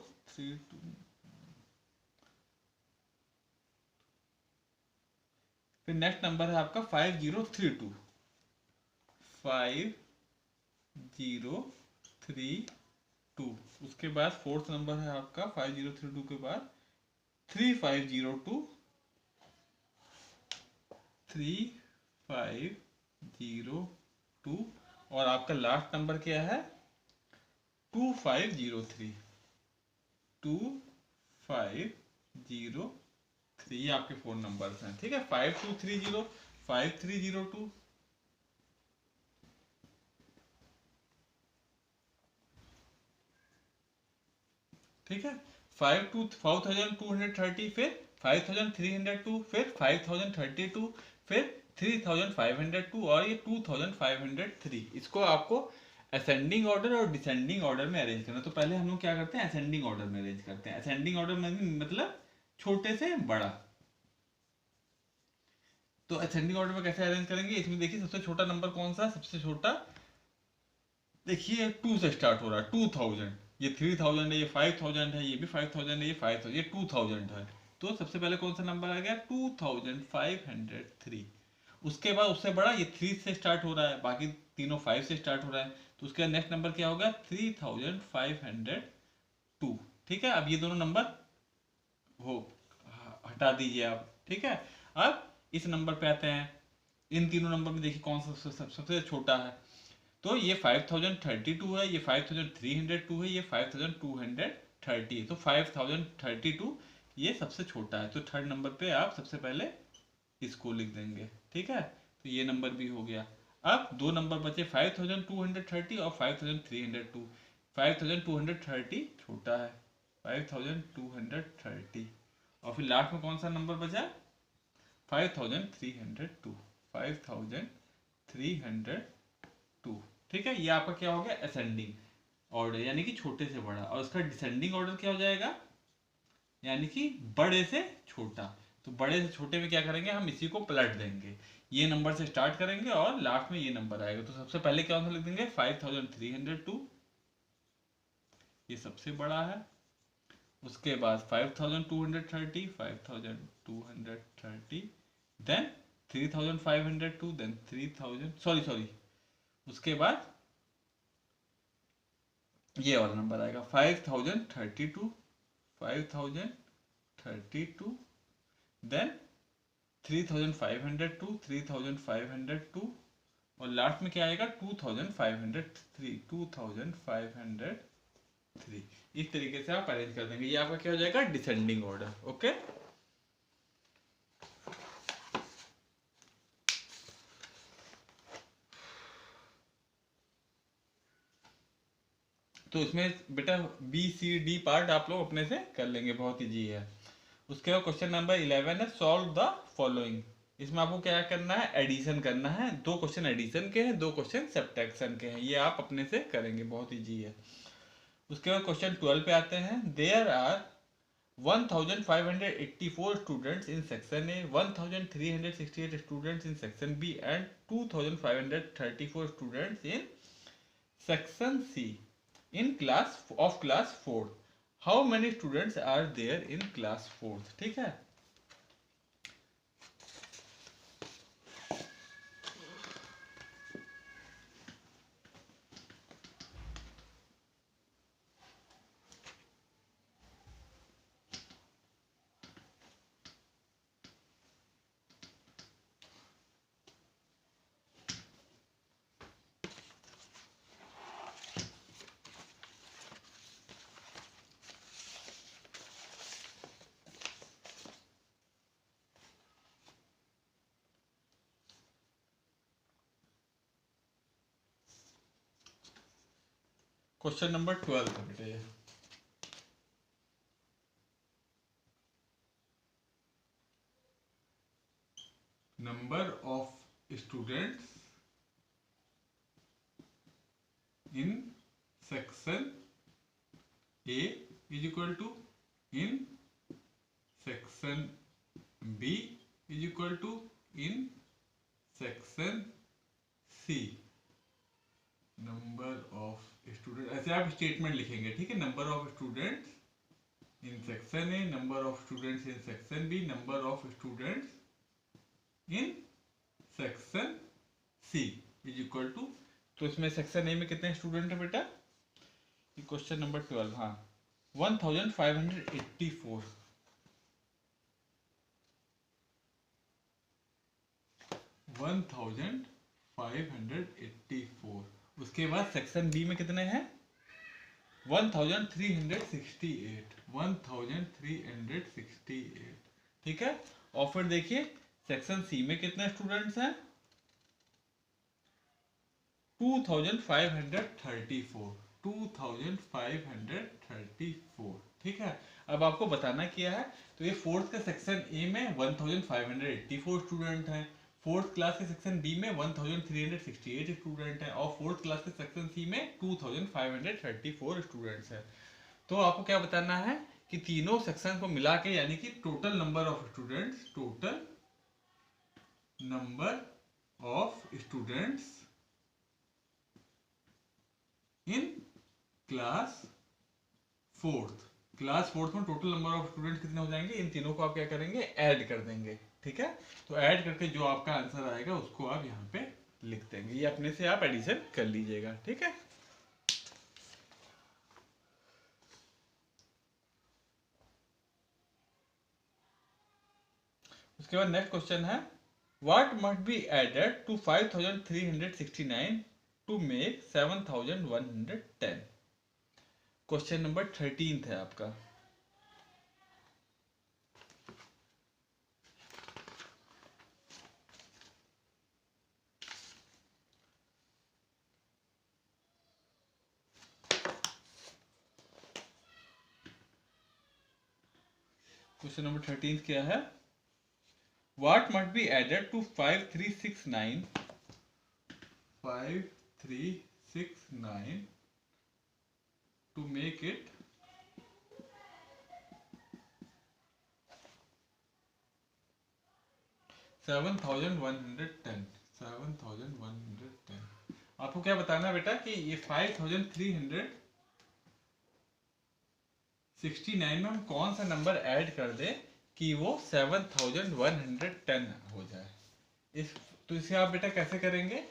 फिर नेक्स्ट नंबर है आपका 5032, 5032। उसके बाद फोर्थ नंबर है आपका 5032 के बाद 3502, 3502। और आपका लास्ट नंबर क्या है? 2503, 2503। ये आपके फोन नंबर्स हैं। ठीक है, 5230, 5302, ठीक है, 5230, फिर 5302, फिर 5032, फिर 3502 और ये 2503। इसको आपको असेंडिंग ऑर्डर और डिसेंडिंग ऑर्डर में अरेंज करना। तो पहले हम लोग क्या करते हैं? असेंडिंग ऑर्डर में अरेंज करते हैं। असेंडिंग ऑर्डर में मतलब छोटे से बड़ा। तो असेंडिंग ऑर्डर में कैसे अरेंज करेंगे? इसमें देखिए सबसे छोटा नंबर कौन सा? सबसे छोटा देखिए 2 से स्टार्ट हो रहा है, 2000। ये 3000 है, ये 5000 है, ये भी 5000 है, ये 5000, ये 2000 है। तो सबसे पहले कौन सा नंबर आ गया? 2503। उसके बाद उससे बड़ा ये 3 से स्टार्ट हो रहा है, बाकी तीनों 5 से स्टार्ट हो रहा है। तो उसके नेक्स्ट नंबर क्या होगा? 3502। ठीक है, अब ये दोनों नंबर हो हटा दीजिए आप। ठीक है, अब इस नंबर पे आते हैं। इन तीनों नंबर में देखिए कौन सा सबसे छोटा है। तो ये 5032 है, ये 5302 है, ये 5230 है। तो 5032 ये सबसे छोटा है। तो थर्ड नंबर पे आप सबसे पहले इसको लिख देंगे। ठीक है, तो ये नंबर भी हो गया। अब दो नंबर बचे 5230 और 5302। 5230 छोटा है, 5230। और फिर लास्ट में कौन सा नंबर बचा? 5302, 5302। ठीक है, ये आपका क्या हो गया? असेंडिंग ऑर्डर, यानी कि छोटे से बड़ा। और उसका डिसेंडिंग ऑर्डर क्या हो जाएगा? यानी कि बड़े से छोटा। तो बड़े से छोटे में क्या करेंगे? हम इसी को पलट देंगे। ये नंबर से स्टार्ट करेंगे और लास्ट में ये नंबर आएगा। तो सबसे पहले क्या लिख देंगे? 5302, ये सबसे बड़ा है। उसके बाद 5230, 5230, देन 3502, देन 3000, सॉरी, उसके बाद ये वाला नंबर आएगा 5032, 5032, देन 3502, 3502। और लास्ट में क्या आएगा? 2503, 2503। इस तरीके से आप अरेंज कर देंगे। ये आपका क्या हो जाएगा? Descending order. ओके, तो इसमें बेटा बी सी डी पार्ट आप लोग अपने से कर लेंगे, बहुत ईजी है। उसके बाद क्वेश्चन नंबर 11 है, सॉल्व द फॉलोइंग। इसमें आपको क्या करना है? एडिशन करना है। दो क्वेश्चन एडिशन के हैं, दो क्वेश्चन सब्ट्रैक्शन के हैं। ये आप अपने से करेंगे, बहुत ईजी है। उसके बाद क्वेश्चन 12 पे आते हैं। There are 1584 students in section A, 1368 students in section B and 2534 students in section C in class 4. How many students are there in class 4? ठीक है, क्वेश्चन नंबर 12 है बेटे ये। Number of students in section A is equal to in section B is equal to in section C. Number of student, ऐसे आप statement लिखेंगे, ठीक है। Number of students in section A, number of students in section B, number of students in section C is equal to, तो इसमें section A में कितने student है बेटा, ये क्वेश्चन नंबर 12, हाँ 1584। 1584। उसके बाद सेक्शन बी में कितने हैं 1368। 1368, ठीक है। और फिर देखिए सेक्शन सी में कितने स्टूडेंट्स हैं 2534। 2534, ठीक है। अब आपको बताना क्या है, तो ये फोर्थ के सेक्शन ए में 1584 स्टूडेंट हैं, फोर्थ क्लास के सेक्शन बी में 1368 स्टूडेंट हैं, और फोर्थ क्लास के सेक्शन सी में 2534 स्टूडेंट्स हैं। तो आपको क्या बताना है कि तीनों सेक्शन को मिला के, यानी कि total number of students, total number of students in class fourth, class fourth में टोटल नंबर ऑफ स्टूडेंट कितने हो जाएंगे, इन तीनों को आप क्या करेंगे ऐड कर देंगे, ठीक है। तो ऐड करके जो आपका आंसर आएगा उसको आप यहाँ पे लिख देंगे, ये अपने से आप एडिशन कर लीजिएगा, ठीक है। उसके बाद नेक्स्ट क्वेश्चन है what must be added to 5369 to make 7110। Question number 13 है आपका। क्वेश्चन नंबर 13 क्या है, what must be added to 5369 to make it 7110। 7110 आपको क्या बताना है बेटा कि ये 5369 में हम कौन सा नंबर ऐड कर दे कि वो 7110 हो जाए। इस तो इसे आप बेटा कैसे करेंगे,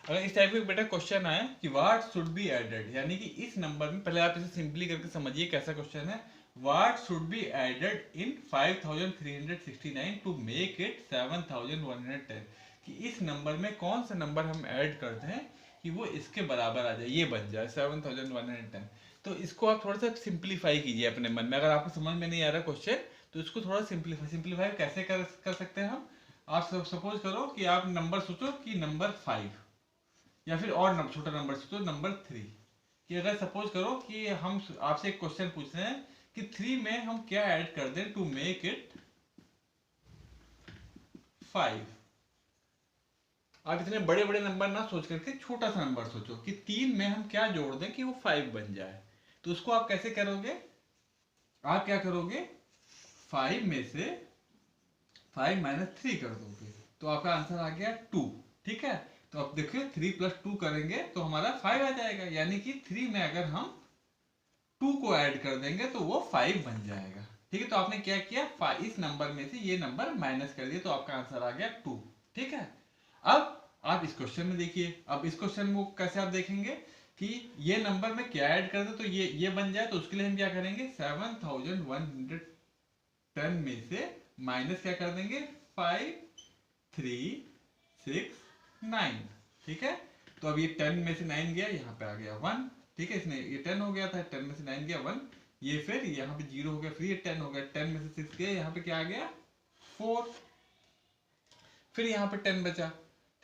अगर इस टाइप का बेटा क्वेश्चन आए कि व्हाट शुड बी एडेड, यानी कि इस नंबर में, पहले आप इसे सिंपली करके समझिए कैसा क्वेश्चन है। What should be added in 5369 to make it 7110, कि इस नंबर में कौन सा नंबर हम ऐड करते हैं कि वो इसके बराबर आ जाए, ये बन जाए 7110। तो इसको आप थोड़ा सा सिंप्लीफाई कीजिए अपने मन में, अगर आपको समझ में नहीं आ रहा क्वेश्चन तो इसको थोड़ा सिंप्लीफाई कैसे कर सकते हैं हम। आप सपोज करो कि आप नंबर सोचो कि नंबर 5, या फिर और छोटा नंबर सोचो नंबर 3, कि अगर सपोज करो कि हम आपसे एक क्वेश्चन पूछ रहे हैं कि 3 में हम क्या ऐड कर दें टू मेक इट 5। आप इतने बड़े बड़े नंबर ना सोच करके छोटा सा नंबर सोचो कि 3 में हम क्या जोड़ दें कि वो 5 बन जाए। तो उसको आप कैसे करोगे, आप क्या करोगे 5 में से 5 माइनस 3 कर दोगे, तो आपका आंसर आ गया 2, ठीक है। तो अब देखिए 3 प्लस 2 करेंगे तो हमारा 5 आ जाएगा, यानी कि 3 में अगर हम 2 को ऐड कर देंगे तो वो 5 बन जाएगा, ठीक है। तो आपने क्या किया, इस नंबर में से ये नंबर माइनस कर दिया तो आपका आंसर आ गया 2, ठीक है। अब आप इस क्वेश्चन में देखिए, अब इस क्वेश्चन को कैसे आप देखेंगे कि ये नंबर में क्या ऐड कर दे तो ये बन जाए, तो उसके लिए हम क्या करेंगे 7110 में से माइनस क्या कर देंगे 5369, ठीक है। तो अब ये 10 में से 9 गया, यहाँ पे आ गया 1, ठीक है। इसने ये 10 हो गया था, 10 में से 9 गया 1, ये फिर यहाँ पे 0 हो गया, फिर ये 10 हो गया, 10 में से 6 गया, यहाँ पे क्या आ गया 4, फिर यहाँ पे 10 बचा,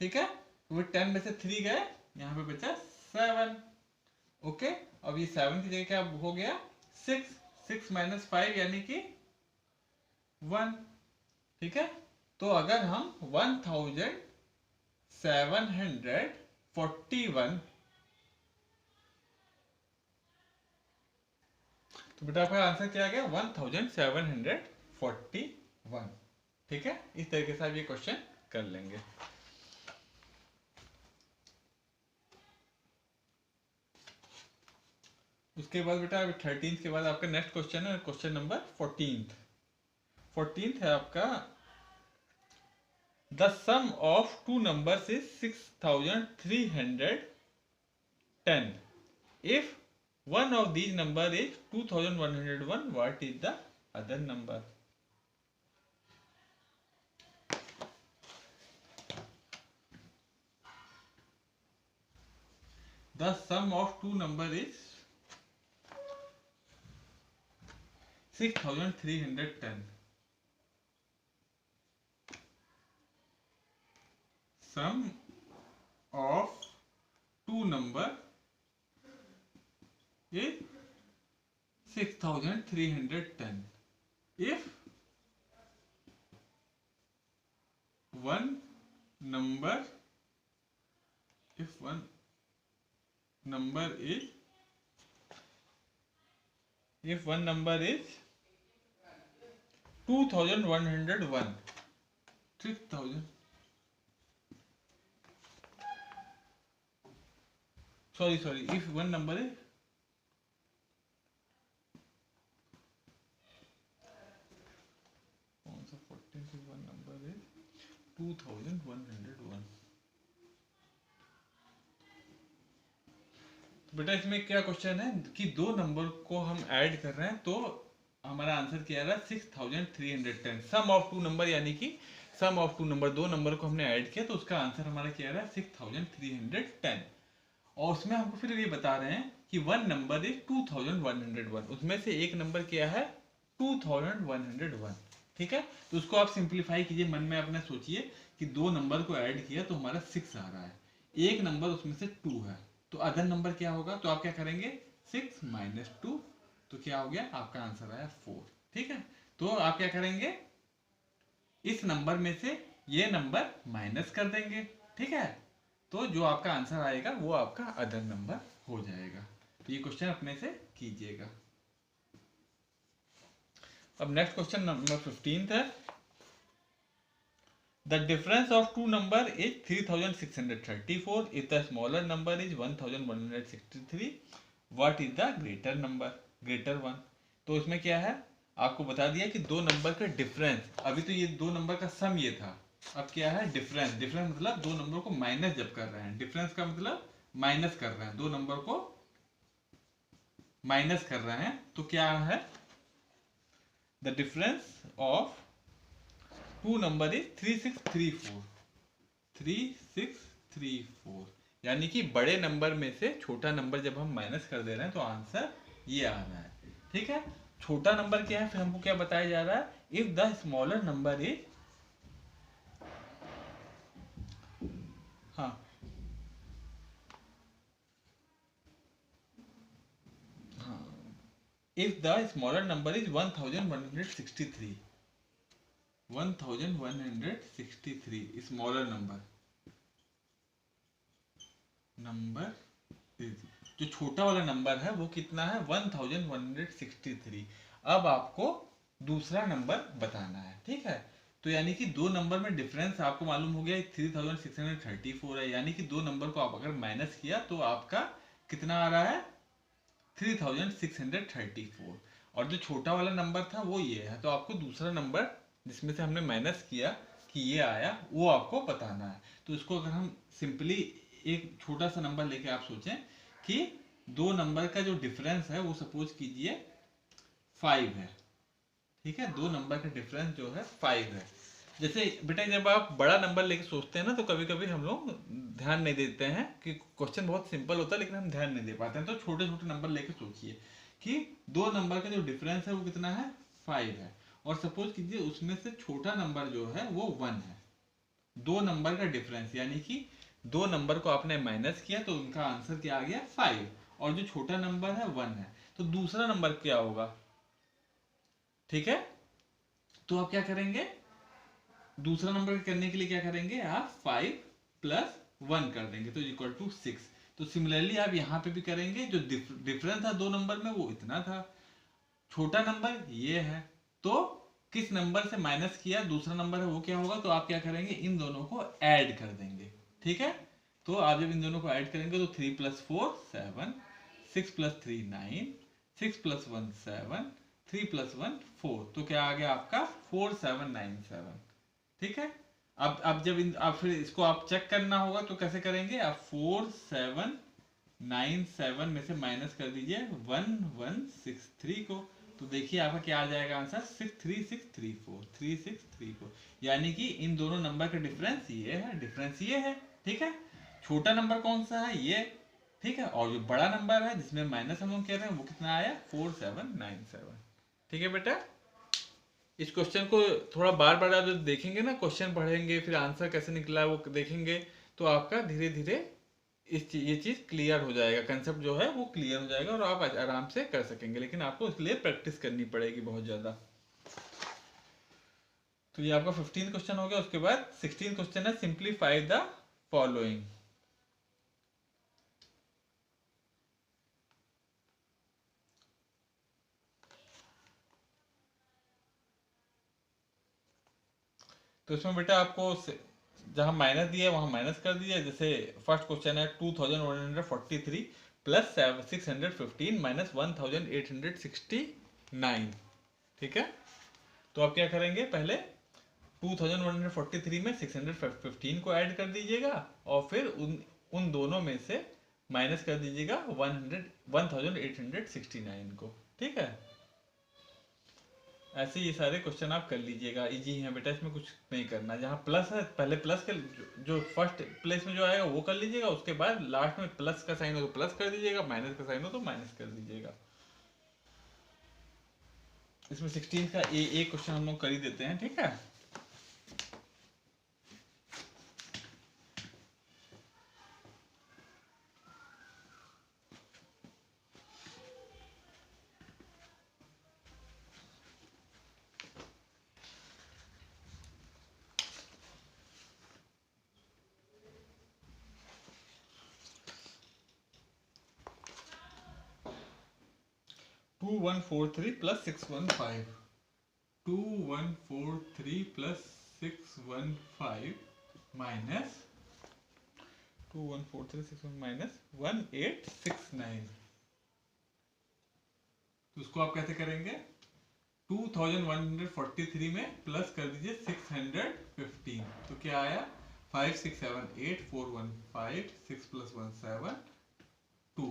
ठीक है। वो 10 में से 3 गए, यहाँ पे बचा 7, ओके, अब ये 7 की जगह क्या हो गया 6, 6 माइनस 5 यानी कि 1। ठीक है, तो अगर हम 1741, तो बेटा आपका आंसर क्या आ गया 1741। ठीक है, इस तरीके से आप ये क्वेश्चन कर लेंगे। उसके बाद बेटा 13 के बाद आपका नेक्स्ट क्वेश्चन है क्वेश्चन नंबर 14 है आपका, the sum of two numbers is 6310। If one of these number is 2101, what is the other number? The sum of two number is 6310. Sum of two number is 6310. If one number is 2101, 6000, sorry, if one number is 2101। तो बेटा इसमें क्या question है कि दो number को हम add कर रहे हैं, तो हमारा आंसर क्या आ रहा है 6310। सम ऑफ टू नंबर यानी कि सम ऑफ टू नंबर, दो नंबर को हमने ऐड किया तो उसका आंसर हमारा क्या आ रहा है 6310। और उसमें हमको फिर ये बता रहे हैं कि वन नंबर इज 2101, उसमें से एक नंबर क्या है 2101। ठीक है, तो उसको आप सिंप्लीफाई कीजिए, मन में अपने सोचिए कि दो नंबर को ऐड किया तो हमारा 6 आ रहा है, एक नंबर उसमें से 2 है, तो अदर नंबर क्या होगा, तो आप क्या करेंगे 6 माइनस 2, तो क्या हो गया आपका आंसर आया 4। ठीक है, तो आप क्या करेंगे इस नंबर में से ये नंबर माइनस कर देंगे। ठीक है, तो जो आपका आंसर आएगा वो आपका अदर नंबर हो जाएगा। तो ये क्वेश्चन अपने से कीजिएगा। अब नेक्स्ट क्वेश्चन नंबर 15 है, the difference of two number is 3634 if the smaller number is 1163, what is the greater one. तो इसमें क्या है आपको बता दिया कि दो नंबर का डिफरेंस, अभी तो ये दो नंबर का सम ये था, अब क्या है डिफरेंस। डिफरेंस मतलब दो नंबर को माइनस जब कर रहे हैं, डिफरेंस का मतलब माइनस कर रहे हैं, दो नंबर को माइनस कर रहे हैं, तो क्या है the difference of two number is 3634। यानी कि बड़े नंबर में से छोटा नंबर जब हम माइनस कर दे रहे हैं तो आंसर ये आ रहा है। ठीक है, छोटा नंबर क्या है, फिर हमको क्या बताया जा रहा है, if the smaller number is, हाँ if the smaller number is 1163, 1163 smaller number जो छोटा वाला नंबर है वो कितना है 1163। अब आपको दूसरा नंबर बताना है। ठीक है, तो यानी कि दो नंबर में डिफरेंस आपको मालूम हो गया 3634 है, यानी कि दो नंबर को आप अगर माइनस किया तो आपका कितना आ रहा है 3634। और जो छोटा वाला नंबर था वो ये है, तो आपको दूसरा नंबर जिसमें से हमने माइनस किया कि ये आया वो आपको बताना है। तो इसको अगर हम सिंपली एक छोटा सा नंबर लेके आप सोचें कि दो नंबर का जो डिफरेंस है वो सपोज कीजिए 5 है। ठीक है, दो नंबर का डिफरेंस जो है 5 है। जैसे बेटा जब आप बड़ा नंबर लेके सोचते हैं ना तो कभी कभी हम लोग ध्यान नहीं देते हैं कि क्वेश्चन बहुत सिंपल होता है लेकिन हम ध्यान नहीं दे पाते हैं। तो छोटे छोटे नंबर लेके सोचिए कि दो नंबर का जो डिफरेंस है वो कितना है 5 है, और सपोज कीजिए उसमें से छोटा नंबर जो है वो 1 है। दो नंबर का डिफरेंस यानी कि दो नंबर को आपने माइनस किया तो उनका आंसर क्या आ गया 5, और जो छोटा नंबर है 1 है, तो दूसरा नंबर क्या होगा? ठीक है, तो आप क्या करेंगे, दूसरा नंबर करने के लिए क्या करेंगे, आप 5 प्लस 1 कर देंगे तो इक्वल टू 6। तो सिमिलरली आप यहाँ पे भी करेंगे, जो डिफरेंस था दो नंबर में वो इतना था, छोटा नंबर ये है, तो किस नंबर से माइनस किया दूसरा नंबर है वो क्या होगा, तो आप क्या करेंगे, इन दोनों को ऐड कर देंगे। ठीक है, तो आप जब इन दोनों को ऐड करेंगे तो 3 प्लस 4 7, 6 प्लस 3 9, 6 प्लस 1 7, 3 प्लस 1 4, तो क्या आ गया आपका 4797। ठीक है, अब जब आप फिर इसको आप चेक करना होगा तो कैसे करेंगे, आप 4797 में से माइनस कर दीजिए 1163 को, तो देखिए आपका क्या आ जाएगा आंसर, 63634, 3634। यानी कि इन दोनों नंबर का डिफरेंस ये है, डिफरेंस ये है। ठीक है, छोटा नंबर कौन सा है, ये। ठीक है, और जो बड़ा नंबर है जिसमें माइनस हम लोग कह रहे हैं वो कितना आया, 4797। ठीक है बेटा, इस क्वेश्चन को थोड़ा बार बार आप जब देखेंगे ना, क्वेश्चन पढ़ेंगे फिर आंसर कैसे निकला है वो देखेंगे, तो आपका धीरे धीरे ये चीज क्लियर हो जाएगा, कंसेप्ट जो है वो क्लियर हो जाएगा और आप आराम से कर सकेंगे, लेकिन आपको उसके लिए प्रैक्टिस करनी पड़ेगी बहुत ज्यादा। तो ये आपका 15 क्वेश्चन हो गया। उसके बाद 16 क्वेश्चन है, सिंप्लीफाई द फॉलोइंग। तो इसमें बेटा आपको जहां माइनस दिया है वहां माइनस कर दीजिए। जैसे फर्स्ट क्वेश्चन है 2143 प्लस 615 माइनस 1869। ठीक है, तो आप क्या करेंगे, पहले 2143 में 615 को ऐड कर दीजिएगा और फिर उन दोनों में से माइनस कर दीजिएगा 1869 को। ठीक है, ऐसे ये सारे क्वेश्चन आप कर लीजिएगा, इजी है बेटा, इसमें कुछ नहीं करना। जहाँ प्लस है पहले प्लस के जो फर्स्ट प्लेस में जो आएगा वो कर लीजिएगा, उसके बाद लास्ट में प्लस का साइन हो तो प्लस कर दीजिएगा, माइनस का साइन हो तो माइनस कर दीजिएगा। इसमें 16 का एक क्वेश्चन हम लोग कर ही देते हैं। ठीक है, to 2143 plus 615, 2143 plus 615 minus 2143 minus 1869। तो उसको आप कैसे करेंगे, 2143 में प्लस कर दीजिए 615, तो क्या आया 5678 6 प्लस 1 7 2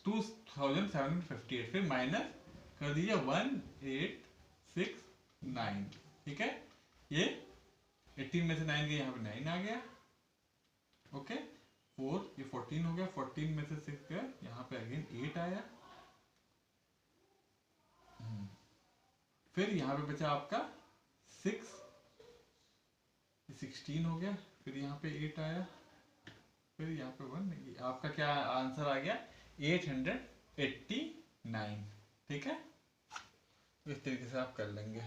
2758, फिर माइनस कर दीजिए 1869। ठीक है, ये 18 में से 9 गया, यहाँ पे 9 आ गया। ओके, 4 ये 14 हो गया, 14 में से 6 गया, यहाँ पे अगेन 8 आया। फिर यहाँ पे बचा आपका 6, 16 हो गया, फिर यहाँ पे 8 आया, फिर यहाँ पे 1, आपका क्या आंसर आ गया 889। ठीक है, इस तरीके से आप कर लेंगे।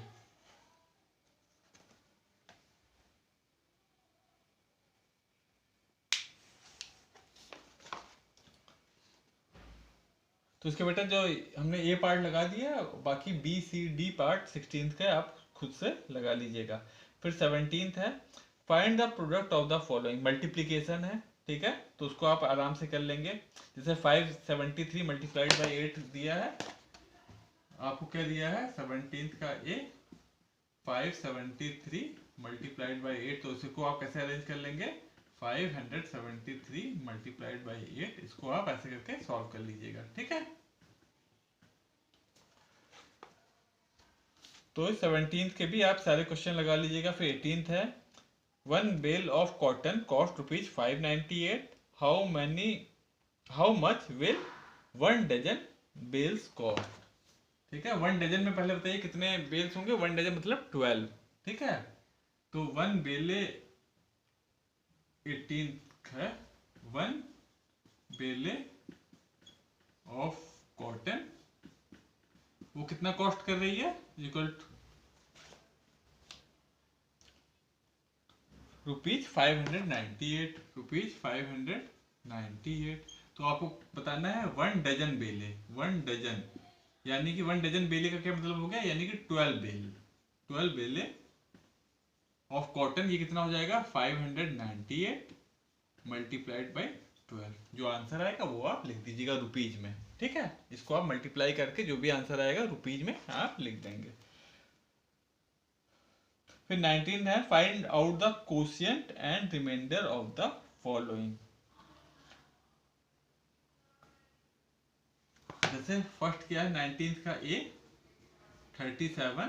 तो इसके बेटा जो हमने ए पार्ट लगा दिया, बाकी B C D part 16th का आप खुद से लगा लीजिएगा। फिर 17th है, find the product of the following, multiplication है। ठीक है, तो उसको आप आराम से कर लेंगे। जैसे 573 मल्टीप्लाइड बाई 8 दिया है आपको, क्या दिया है 17th का ए 573 मल्टीप्लाइड बाई 8, तो इसको आप कैसे अरेंज कर लेंगे, 573 मल्टीप्लाइड बाई 8, इसको आप ऐसे करके सॉल्व कर लीजिएगा। ठीक है, तो 17th के भी आप सारे क्वेश्चन लगा लीजिएगा। फिर 18th है, 1 bale of cotton cost ₹598, how much will 1 dozen bales cost. ठीक है, 1 डजन में पहले बताइए कितने बेल्स होंगे, 1 डजन मतलब 12। ठीक है, तो 1 बेले 18 है, 1 बेले ऑफ कॉटन वो कितना कॉस्ट कर रही है, इक्वल टू ₹598, ₹598। तो आपको बताना है 1 डजन बेले, 1 डजन यानी कि 1 डजन बेले का क्या मतलब हो गया, यानी कि 12 बेले ऑफ कॉटन, ये कितना हो जाएगा 598 मल्टीप्लाइड बाई 12। जो आंसर आएगा वो आप लिख दीजिएगा रुपीज में, ठीक है। इसको आप मल्टीप्लाई करके जो भी आंसर आएगा रुपीज में आप लिख देंगे। फिर 19 है find out the quotient and remainder of the following. जैसे फर्स्ट क्या है 19 का ए 37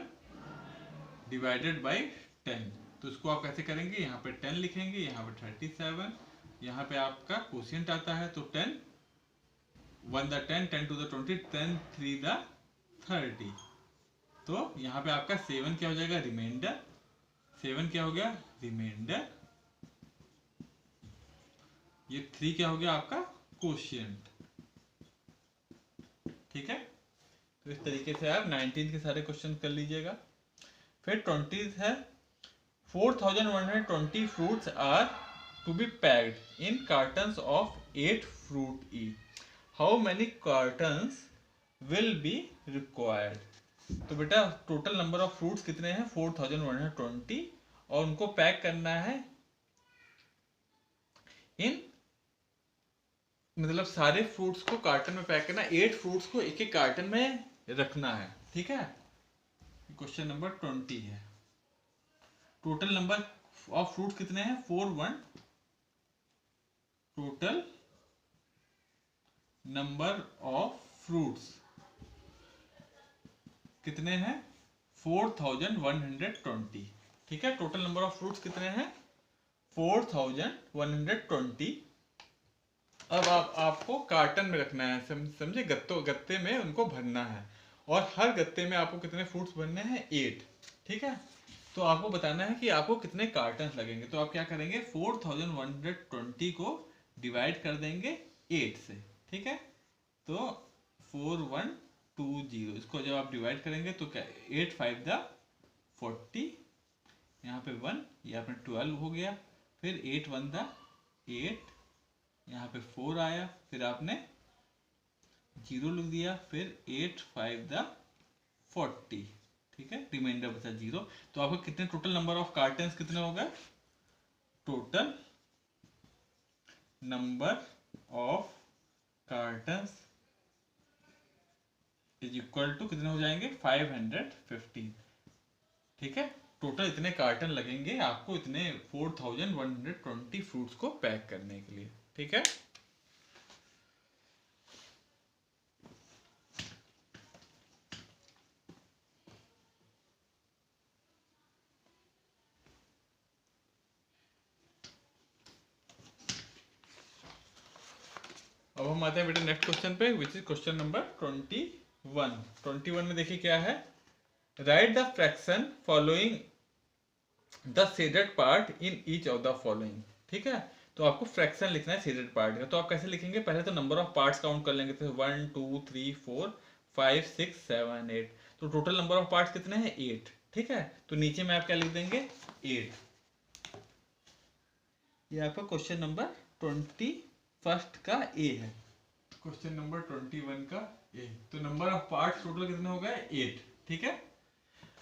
डिवाइडेड बाई 10, तो इसको आप कैसे करेंगे, यहाँ पे 10 लिखेंगे, यहाँ पे 37, यहाँ पे आपका कोशिएंट आता है तो 10 1 द 10 10 टू द 20 10 3 द 30, तो यहाँ पे आपका 7 क्या हो जाएगा रिमाइंडर, 7 क्या हो गया रिमाइंडर, ये 3 क्या हो गया आपका कोशिएंट, ठीक है। तो इस तरीके से आप 19 के सारे क्वेश्चन कर लीजिएगा। फिर 20 है 4120 fruits are to be packed in cartons of 8 fruit each, how many cartons will be required. तो बेटा टोटल नंबर ऑफ फ्रूट्स कितने हैं 4120, और उनको पैक करना है इन, मतलब सारे फ्रूट्स को कार्टन में पैक करना, 8 फ्रूट्स को एक एक कार्टन में रखना है, ठीक है। क्वेश्चन नंबर 20 है। टोटल नंबर ऑफ फ्रूट्स कितने हैं 41, टोटल नंबर ऑफ फ्रूट्स कितने हैं 4120, ठीक है। टोटल नंबर ऑफ फ्रूट्स कितने हैं 4120। अब आपको कार्टन में रखना है, समझे, गत्ते में उनको भरना है, और हर गत्ते में आपको कितने फ्रूट्स भरने हैं 8, ठीक है। तो आपको बताना है कि आपको कितने कार्टन लगेंगे, तो आप क्या करेंगे 4120 को डिवाइड कर देंगे 8 से, ठीक है। तो 4120 इसको जब आप डिवाइड करेंगे तो क्या 8 5 द 40, यहाँ पे 1, ये आपने 12 हो गया, फिर 8 1 द 8, यहाँ पे 4 आया, फिर आपने 0 लिख दिया, फिर 8 5 द 40, ठीक है, रिमाइंडर बचा 0। तो आपको कितने टोटल नंबर ऑफ कार्टन्स कितने हो गए, total number of cartons is equal to कितने हो जाएंगे 515, ठीक है। टोटल इतने कार्टन लगेंगे आपको इतने 4120 फ्रूट्स को पैक करने के लिए, ठीक है। अब हम आते हैं बेटे नेक्स्ट क्वेश्चन पे, विच इज क्वेश्चन नंबर 21। 21 में देखिए क्या है, right the fraction following the shaded part in each of the following, ठीक है। तो आपको फ्रैक्शन लिखना है शेडेड पार्ट का, तो आप कैसे लिखेंगे, पहले तो नंबर ऑफ पार्ट्स काउंट कर लेंगे, तो 1 2 3 4 5 6 7 8, तो टोटल नंबर ऑफ पार्ट्स कितने हैं 8, ठीक है। तो नीचे में आप क्या लिख देंगे 8। ये आपका क्वेश्चन नंबर 21 का ए है, क्वेश्चन नंबर 21 का ए। तो नंबर ऑफ पार्ट्स टोटल कितने हो गए 8, ठीक है।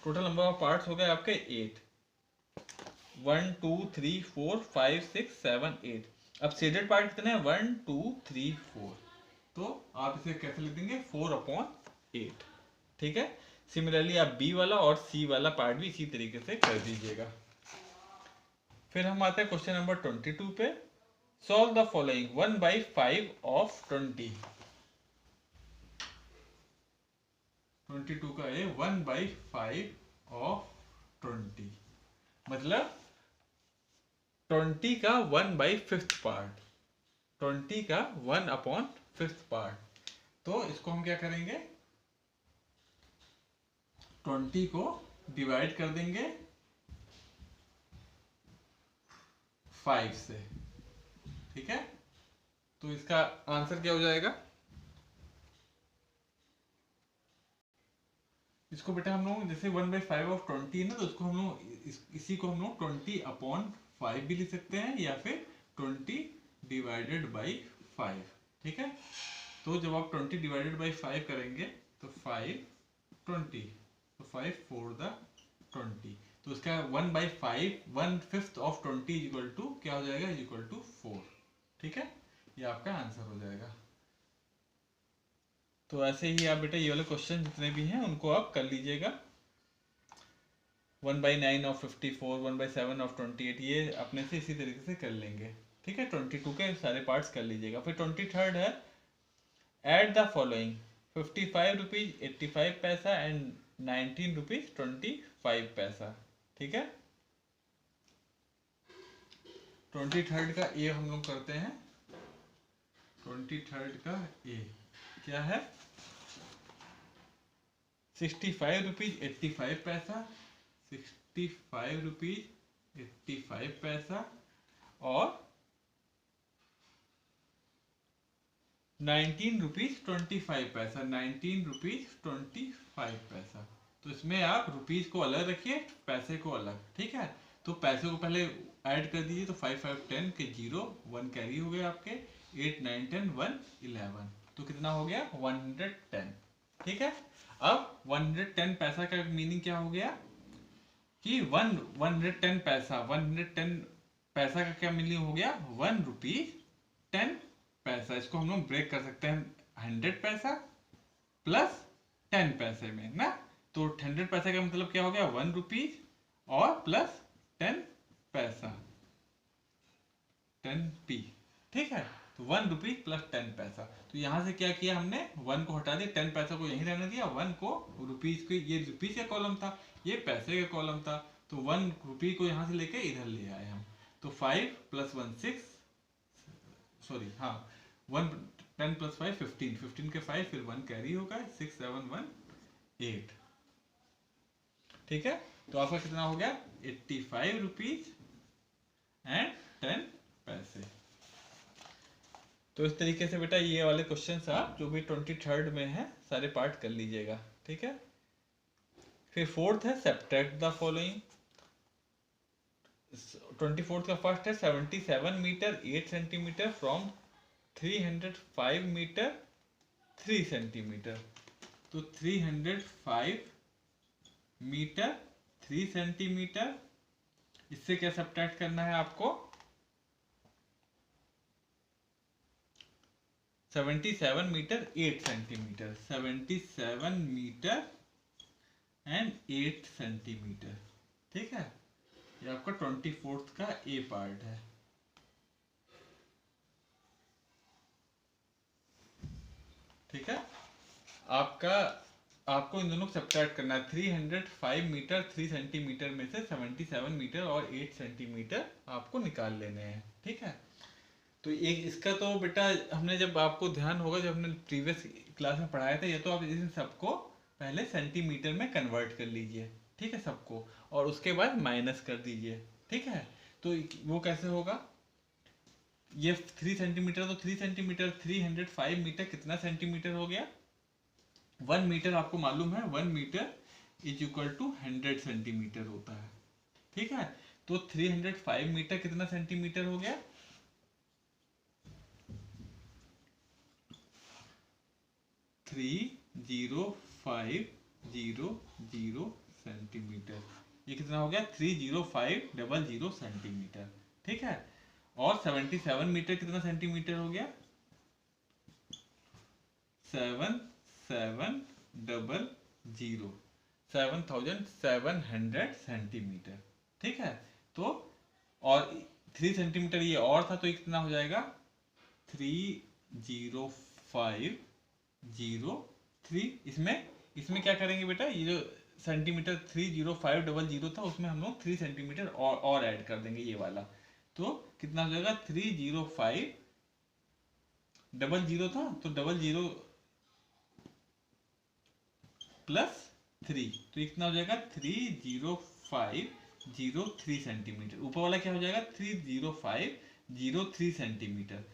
टोटल नंबर ऑफ पार्ट्स हो गए आपके 8, 1 2 3 4 5 6 7 8। अब शेडेड पार्ट कितने हैं 1 2 3 4, तो आप इसे कैसे लिख देंगे 4/8, ठीक है। सिमिलरली आप बी वाला और सी वाला पार्ट भी इसी तरीके से कर दीजिएगा। फिर हम आते हैं क्वेश्चन नंबर 22 पे, सॉल्व द फॉलोइंग 1/5 ऑफ 20। 22 का ए 1/5 ऑफ 20, मतलब 20 का 1/5 पार्ट, 20 का 1/5 पार्ट। तो इसको हम क्या करेंगे 20 को डिवाइड कर देंगे 5 से, ठीक है। तो इसका आंसर क्या हो जाएगा इसको बेटा हम लोग जैसे 1/5 है ना, तो उसको हम लोग इसी को हम लोग 20/5 भी लिख सकते हैं, या फिर 20/5। ठीक है, तो जब आप 20/5 करेंगे तो 5/20, तो 5/4 तो इसका 1/5 1/5 ऑफ 20 इक्वल टू क्या हो जाएगा, इक्वल टू 4। ठीक है, ये आपका आंसर हो जाएगा। तो ऐसे ही आप बेटा ये वाले क्वेश्चन जितने भी हैं उनको आप कर लीजिएगा। 1/9 ऑफ 54, 1/7 ऑफ 28, ये अपने से इसी तरीके से कर लेंगे। ठीक है, 22 के सारे पार्ट्स कर लीजिएगा। फिर 23rd है, एट द फॉलोइंग 55 रुपीज 85 पैसा एंड 19 रुपीज 25 पैसा। ठीक है, 23rd का ए हम लोग करते हैं। 23rd का ए क्या है, 65 रुपीज 85 पैसा, 65 रुपीज 85 पैसा और 19 रुपीज 25 पैसा, 19 रुपीज 25 पैसा। तो इसमें आप रुपीज को अलग रखिए, पैसे को अलग। ठीक है, तो पैसे को पहले ऐड कर दीजिए, तो 5 5 10 के 0 1 कैरी हो गए आपके, 8 9 10 1 11, तो कितना हो गया 110। ठीक है, अब 110 पैसा का मीनिंग क्या हो गया कि 110 पैसा, 110 पैसा का क्या मीनिंग हो गया, 1 रुपीज 10 पैसा। इसको हम लोग ब्रेक कर सकते हैं 100 पैसा प्लस 10 पैसे में ना, तो 100 पैसे का मतलब क्या हो गया 1 रुपीज और प्लस 10 पैसा, 10p। ठीक है, तो 1 रुपीज प्लस 10 पैसा। तो यहां से क्या किया हमने, 1 को हटा दिया, 10 पैसा को यहीं रहने दिया, 1 को रुपीज को, ये रुपीज का कॉलम था, ये पैसे का कॉलम था, तो 1 रुपी को यहां से लेके इधर ले आए हम। तो 5 + 1 6, सॉरी हाँ 1 10 + 5 15, 15 के 5 फिर 1 कैरी होगा, 6 7 1 8। ठीक है, तो आपका कितना हो गया 85 रुपीज एंड 10 पैसे। तो इस तरीके से बेटा ये वाले क्वेश्चन आप जो भी 23rd में है सारे पार्ट कर लीजिएगा। ठीक है, फिर 4th है सब्ट्रैक्ट द फॉलोइंग। 24th का फर्स्ट है 77 metre 8 centimetre from 305 metre 3 centimetre. तो 305 मीटर 3 सेंटीमीटर, इससे क्या सब्ट्रैक्ट करना है आपको, 77 metre 8 centimetre, 77 metre and 8 centimetre. ठीक है, ये आपका 24th का ए पार्ट है। ठीक है, आपको इन दोनों को सब्ट्रैक्ट करना है। 305 मीटर 3 सेंटीमीटर में से 77 मीटर और 8 सेंटीमीटर आपको निकाल लेने हैं। ठीक है, तो एक इसका तो बेटा हमने जब आपको ध्यान होगा, जब हमने प्रीवियस क्लास में पढ़ाया था, ये तो आप इन सबको पहले सेंटीमीटर में कन्वर्ट कर लीजिए। ठीक है, सबको, और उसके बाद माइनस कर दीजिए। ठीक है, तो वो कैसे होगा, ये 3 सेंटीमीटर, तो 3 सेंटीमीटर 305 मीटर कितना सेंटीमीटर हो गया, 1 मीटर आपको मालूम है, 1 metre is equal to 100 centimetre होता है। ठीक है, तो 305 मीटर कितना सेंटीमीटर हो गया, 3050 सेंटीमीटर। ये कितना हो गया 30500 सेंटीमीटर। ठीक है, और 77 मीटर कितना सेंटीमीटर हो गया, 7700 सेंटीमीटर। ठीक है, तो और 3 सेंटीमीटर ये और था, तो ये कितना हो जाएगा 30503। इसमें क्या करेंगे बेटा, ये जो सेंटीमीटर 30500 था, उसमें हम लोग 3 सेंटीमीटर और ऐड कर देंगे ये वाला, तो कितना हो जाएगा 30500 था, तो 00 + 3, तो इतना हो जाएगा 30503 सेंटीमीटर। ऊपर वाला क्या हो जाएगा 30503 सेंटीमीटर।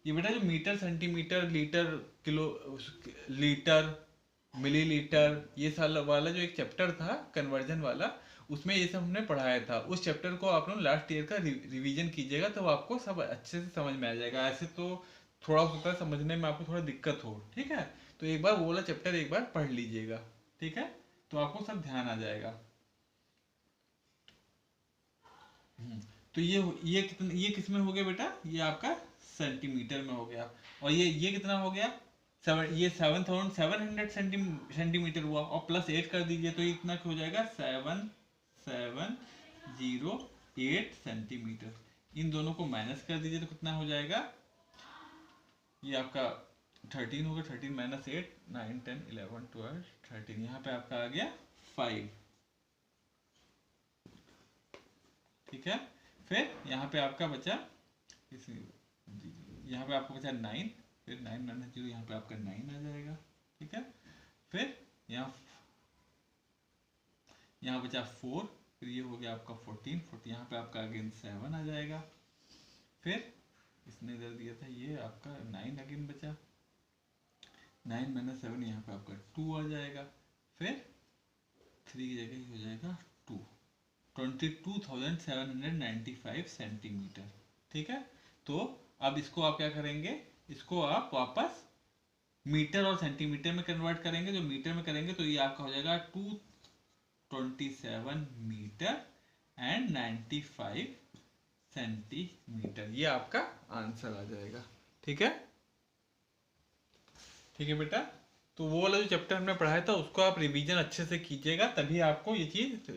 ये बेटा जो metre centimetre litre kilo litre millilitre, ये साल वाला जो एक चैप्टर था कन्वर्जन वाला, उसमें ये सब हमने पढ़ाया था। उस चैप्टर को आप लोग लास्ट ईयर का रिवीजन कीजिएगा, तो आपको सब अच्छे से समझ में आ जाएगा। ऐसे तो थोड़ा हो सकता है समझने में आपको थोड़ा दिक्कत हो, ठीक है। तो एक बार वो वाला चैप्टर एक बार पढ़ लीजिएगा, ठीक है, तो आपको सब ध्यान आ जाएगा। तो ये किस में हो गया बेटा, ये आपका सेंटीमीटर में हो गया। और ये कितना हो गया, ये 7700 सेंटीमीटर हुआ, और +8 कर दीजिए तो ये इतना हो जाएगा 7708 सेंटीमीटर। इन दोनों को माइनस कर दीजिए तो कितना हो जाएगा, ये आपका 13 होगा, 13 - 8, 9 10 11 12 13, यहाँ पे आपका आ गया 5, ठीक है। फिर यहाँ पे आपका बचा, यहाँ पे आपको बचा 9, फिर 9 - 0, यहाँ पे आपका 9 आ जाएगा, ठीक है। फिर यहाँ यहाँ बचा 4, फिर ये हो गया आपका 14, यहाँ पे आपका अगेन 7 आ जाएगा। फिर इसने इधर दिया था, ये आपका 9 अगेन बचा, 9 - 7, यहाँ पे आपका 2 आ जाएगा। फिर 3 की जगह ये हो जाएगा 2, 22,795 सेंटीमीटर, ठीक है। तो अब इसको आप क्या करेंगे, इसको आप वापस मीटर और सेंटीमीटर में कन्वर्ट करेंगे। जो मीटर में करेंगे तो ये आपका हो जाएगा 227 मीटर एंड 95 सेंटीमीटर, ये आपका आंसर आ जाएगा, ठीक है। ठीक है बेटा, तो वो वाला जो चैप्टर हमने पढ़ाया था उसको आप रिवीजन अच्छे से कीजिएगा, तभी आपको ये चीज़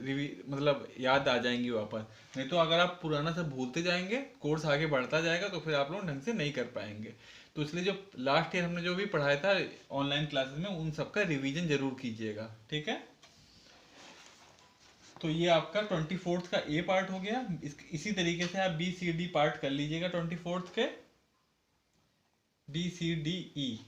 मतलब याद आ जाएंगी वापस। नहीं तो अगर आप पुराना सब भूलते जाएंगे, कोर्स आगे बढ़ता जाएगा, तो फिर आप लोग ढंग से नहीं कर पाएंगे। तो इसलिए जो लास्ट ईयर हमने जो भी पढ़ाया था ऑनलाइन क्लासेस में, उन सबका रिवीजन जरूर कीजिएगा, ठीक है। तो ये आपका 24th का ए पार्ट हो गया। इसी तरीके से आप BCD पार्ट कर लीजिएगा 24th के, BCDE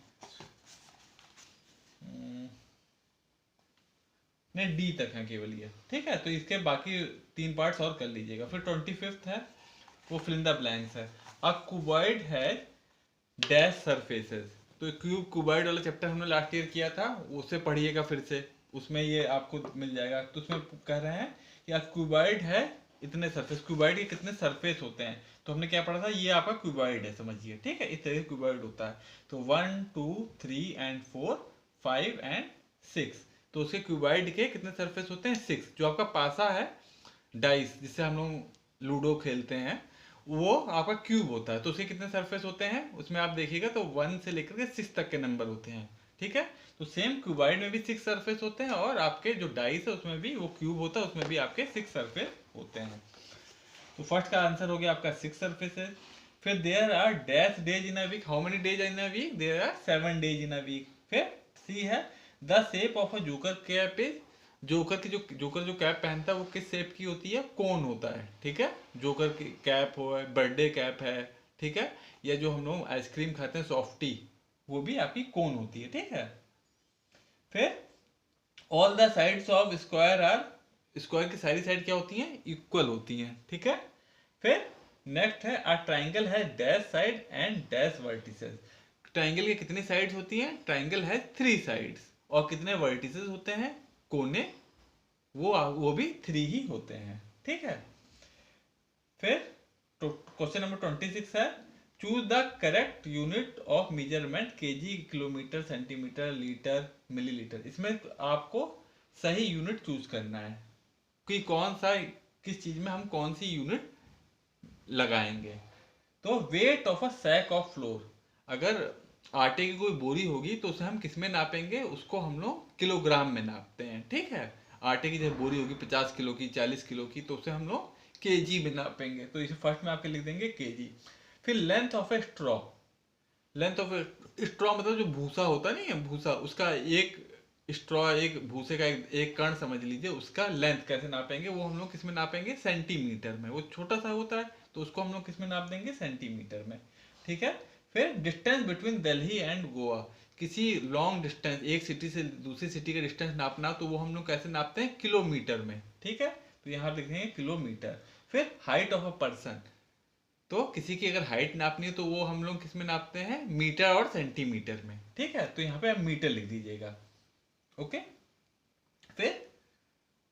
नहीं, डी तक है केवल ये, ठीक है। तो इसके बाकी 3 पार्ट्स और कर लीजिएगा। फिर 25th है, वो फिल इन द ब्लैंक्स है। अ क्यूबॉइड है डैश सरफेसेस। तो क्यूबॉइड वाला चैप्टर हमने लास्ट ईयर किया था, उसे पढ़िएगा फिर से, उसमें ये आपको मिल जाएगा। तो उसमें कह रहे हैं कि क्यूबॉइड है इतने सरफेस, क्यूबॉइड के कितने सरफेस होते हैं। तो हमने क्या पढ़ा था, ये आपका क्यूबॉइड है समझिए, ठीक है। इस तरह से क्यूबॉइड होता है। तो 1 2 3 एंड 4 5 एंड 6, तो उसके क्यूबॉइड के कितने सरफेस होते हैं, 6। जो आपका पासा है डाइस, जिससे हम लोग लूडो खेलते हैं, वो आपका क्यूब होता है। तो उसके कितने सरफेस होते हैं, उसमें आप देखिएगा तो 1 से लेकर के 6 तक के नंबर होते हैं, ठीक है। तो सेम क्यूबॉइड में भी 6 सरफेस होते हैं, और आपके जो डाइस है उसमें भी, वो क्यूब होता है उसमें भी आपके 6 सरफेस होते हैं। तो फर्स्ट का आंसर हो गया आपका 6 सरफेसेस। फिर there are dash days in a week, how many days in a week, there are 7 days in a week. फिर सी है, the shape of a joker cap is, joker जो कैप पहनता है वो किस शेप की होती है, कोन होता है, ठीक है। जोकर की कैप हो, बर्थडे कैप है, ठीक है, या जो हम लोग आइसक्रीम खाते हैं सॉफ्टी, वो भी आपकी कोन होती है, ठीक है। फिर all the sides of square are, square की सारी साइड क्या होती हैं, इक्वल होती हैं, ठीक है। फिर नेक्स्ट है, अ ट्राइंगल है dash side and dash vertices. Triangle की कितनी साइड्स होती हैं, ट्राइंगल है 3 साइड्स, और कितने वर्टिसेस होते हैं, कोने, वो भी 3 ही होते हैं, ठीक है। फिर क्वेश्चन नंबर 26 है, choose the correct unit of measurement, KG, kilometre, centimetre, litre, millilitre. इसमें आपको सही यूनिट चूज करना है कि कौन सा, किस चीज में हम कौन सी यूनिट लगाएंगे। तो weight of a sack of flour, अगर आटे की कोई बोरी होगी तो उसे हम किस में नापेंगे, उसको हम लोग किलोग्राम में नापते हैं, ठीक है। आटे की जब बोरी होगी 50 किलो की, 40 किलो की, तो उसे हम लोग केजी में नापेंगे। तो इसे फर्स्ट में आपके लिख देंगे केजी। फिर length of A straw, length of straw मतलब जो भूसा होता नहीं है, भूसा, उसका एक स्ट्रॉ, एक भूसे का एक कण समझ लीजिए, उसका लेंथ कैसे नापेंगे, वो हम लोग किस में नापेंगे, सेंटीमीटर में। वो छोटा सा होता है तो उसको हम लोग किस में नाप देंगे, सेंटीमीटर में, ठीक है। फिर distance between Delhi and Goa, किसी लॉन्ग डिस्टेंस, एक सिटी से दूसरी सिटी का डिस्टेंस नापना, तो वो हम लोग कैसे नापते हैं, किलोमीटर में, ठीक है। तो यहाँ लिखेंगे किलोमीटर। फिर हाइट ऑफ अ पर्सन, तो किसी की अगर हाइट नापनी है तो वो हम लोग किस में नापते हैं, मीटर और सेंटीमीटर में, ठीक है। तो यहाँ पे आप मीटर लिख दीजिएगा। ओके। फिर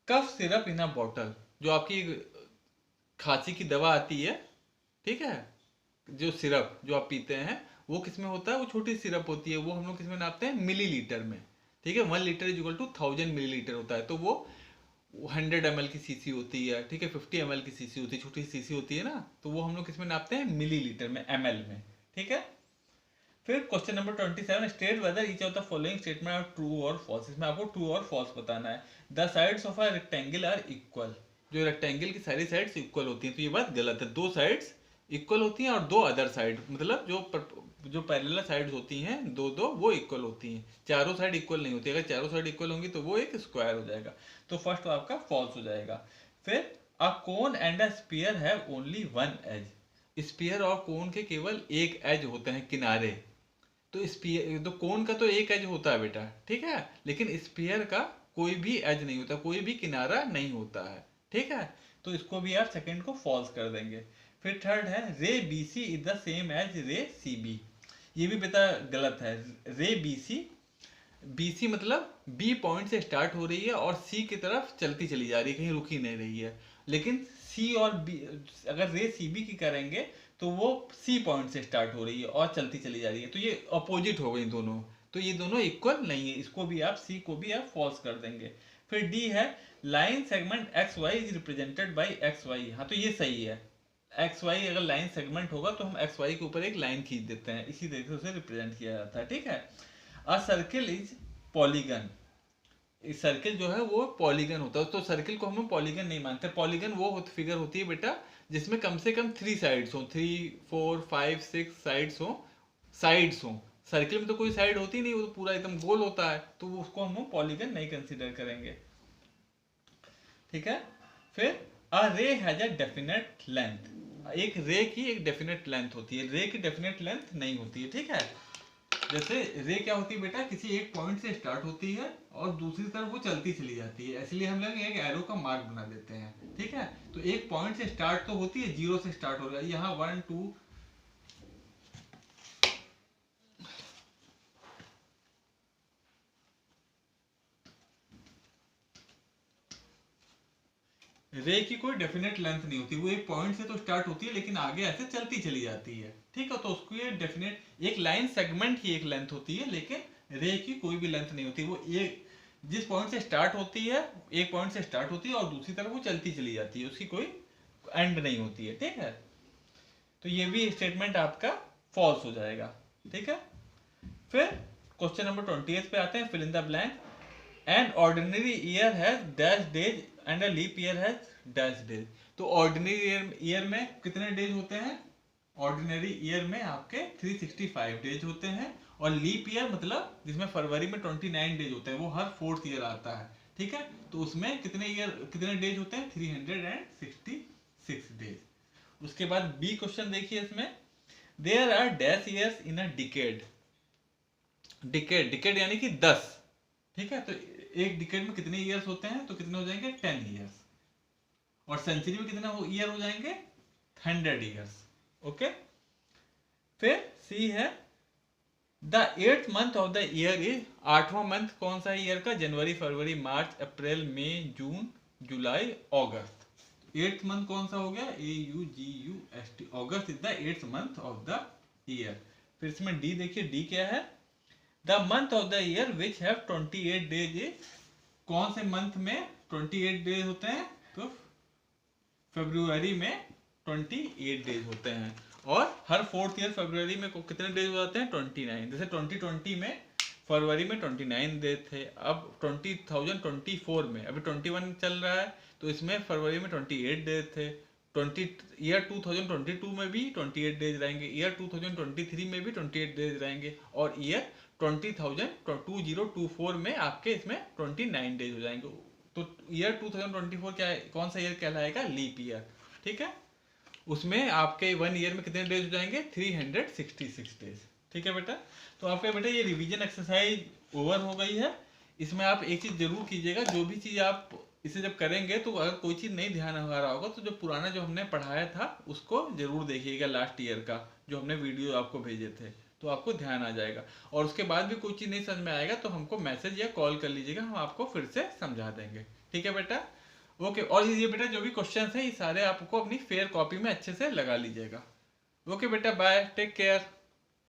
कफ सिरप इन अ बॉटल, जो आपकी खांसी की दवा आती है, ठीक है, जो सिरप जो आप पीते हैं वो किस में होता है, वो छोटी सिरप होती है, वो हम लोग किस में नापते हैं, मिलीलीटर में। ठीक है, 1 litre is equal to 1000 millilitre होता है, तो वो 100 ml की सीसी होती है, ठीक है, 50 ml की सीसी होती है, छोटी सीसी होती है ना, तो वो हम लोग किस में नापते हैं, मिलीलीटर में, ml में। ठीक है। फिर question number 27, state whether each of the following statement are true और फॉल्स। इसमें आपको ट्रू और फॉल्स बताना है। The sides of a rectangle are equal, जो रेक्टेंगल की सारी साइड्स इक्वल होती हैं, तो ये बात गलत है। दो साइड्स इक्वल होती हैं और दो अदर साइड, मतलब जो पैरेलल साइड्स होती हैं दो दो, वो इक्वल होती हैं। चारों साइड इक्वल नहीं होती, अगर चारों साइड इक्वल होंगी तो वो एक स्क्वायर हो जाएगा, तो फर्स्ट आपका फॉल्स हो जाएगा। फिर a cone and a sphere have only one edge, sphere और कोन के केवल एक एज होते हैं, किनारे। तो स्पीयर तो कोन का तो एक एज होता है बेटा, ठीक है, लेकिन स्पीयर का कोई भी एज नहीं होता, कोई भी किनारा नहीं होता है। ठीक है, तो इसको भी आप सेकंड को फॉल्स कर देंगे। फिर थर्ड है ray B C is the same as ray C B, ये भी बेटा गलत है। रे बी सी, बी सी मतलब बी पॉइंट से स्टार्ट हो रही है और सी की तरफ चलती चली जा रही है, कहीं रुकी नहीं रही है। लेकिन सी और बी, अगर रे सी बी की करेंगे तो वो सी पॉइंट से स्टार्ट हो रही है और चलती चली जा रही है, तो ये अपोजिट हो गई दोनों, तो ये दोनों इक्वल नहीं है, इसको भी आप, सी को भी आप फॉल्स कर देंगे। फिर डी है line segment X Y is represented by X Y, हाँ तो ये सही है। एक्स वाई अगर लाइन सेगमेंट होगा तो हम एक्स वाई के ऊपर एक लाइन खींच देते हैं, इसी तरीके से उसे रिप्रेजेंट किया जाता है। ठीक है। अ सर्किल इज पॉलीगन, इस सर्किल जो है वो पॉलीगन होता है, तो सर्किल को हम पॉलीगन नहीं मानते। पॉलीगन वो फिगर होती है बेटा जिसमें कम से कम 3 साइड्स हो, 3 4 5 6 साइड्स हो, साइड्स हो। सर्किल में तो कोई साइड होती नहीं, वो तो पूरा एकदम गोल होता है, तो उसको हम पॉलीगन नहीं कंसीडर करेंगे। ठीक है। फिर अ रे हैज अ डेफिनेट लेंथ, एक रे की एक डेफिनेट लेंथ होती है, रे की डेफिनेट लेंथ नहीं होती है। ठीक है, जैसे रे क्या होती है बेटा, किसी एक पॉइंट से स्टार्ट होती है और दूसरी तरफ वो चलती चली जाती है, इसलिए हम लोग एक एरो का मार्क बना देते हैं। ठीक है, तो एक पॉइंट से स्टार्ट तो होती है, जीरो से स्टार्ट हो रहा है, यहाँ 1 2, रे की कोई डेफिनेट लेंथ नहीं होती, वो एक पॉइंट से तो स्टार्ट होती है लेकिन आगे ऐसे चलती चली जाती है। ठीक है, तो उसको ये डेफिनेट, एक लाइन सेगमेंट की एक लेंथ होती है, लेकिन रे की कोई भी लेंथ नहीं होती, वो एक जिस पॉइंट से स्टार्ट होती है, एक पॉइंट से स्टार्ट होती है और दूसरी तरफ वो चलती चली जाती है, उसकी कोई एंड नहीं होती है। ठीक है, तो ये भी स्टेटमेंट आपका फॉल्स हो जाएगा। ठीक है। फिर क्वेश्चन नंबर 28 पे आते हैं, fill in the blank. An ordinary year has dash days and a leap year has dash days, तो ऑर्डिनरी ईयर में कितने डेज होते हैं, ऑर्डिनरी ईयर में आपके 365 डेज होते हैं, और लीप ईयर मतलब जिसमें फरवरी में 29 डेज होते हैं, वो हर 4th ईयर आता है। ठीक है, तो उसमें कितने डेज होते हैं, 366 डेज। उसके बाद बी क्वेश्चन देखिए, इसमें there are dash years in a decade, decade decade यानी कि 10। ठीक है, तो एक डिकेड में कितने ईयर्स होते हैं, तो कितने हो जाएंगे, 10 ईयर्स, और सेंचुरी में कितने ईयर हो जाएंगे, 100 ईयर्स। ओके। फिर सी है the 8th month of the year is, 8वां मंथ कौन सा ईयर का, जनवरी फरवरी मार्च अप्रैल मई जून जुलाई अगस्त। 8th मंथ कौन सा हो गया, AUGUST, August is the 8th month of the year. फिर इसमें डी देखिए, डी क्या है, the month of the year which have 28 days is, कौन से मंथ में 28 डेज होते हैं, तो फरवरी में 28 डेज होते हैं, और हर 4th ईयर फरवरी में कितने डेज हो जाते हैं, 29। जैसे 2020 में फरवरी में 29 डेज थे, अब 2024 में अभी 21 चल रहा है, तो इसमें फरवरी में 28 डेज थे। 2022 में भी 28 डेज रहेंगे, ईयर 2023 में भी 28 डेज रहेंगे, और ईयर 2024 में आपके इसमें 29 डेज हो जाएंगे। तो ईयर 2024 क्या है, कौन सा ईयर कहलाएगा, लीप ईयर। ठीक है, उसमें आपके 1 ईयर में कितने डेज हो जाएंगे, 366 डेज। ठीक है बेटा, तो आपका बेटा ये रिवीजन एक्सरसाइज ओवर हो गई है। इसमें आप एक चीज जरूर कीजिएगा, जो भी चीज आप इसे जब करेंगे, तो अगर कोई चीज नहीं ध्यान आ रहा होगा तो जो पुराना जो हमने पढ़ाया था उसको जरूर देखिएगा, लास्ट ईयर का जो हमने वीडियो आपको भेजे थे। तो आपको ध्यान आ जाएगा। और उसके बाद भी कोई चीज़ नहीं समझ में आएगा तो हमको मैसेज या कॉल कर लीजिएगा, हम आपको फिर से समझा देंगे। ठीक है बेटा? ओके। और ये बेटा जो भी क्वेश्चन है ये सारे आपको अपनी फेयर कॉपी में अच्छे से लगा लीजिएगा। ओके बेटा, बाय, टेक केयर।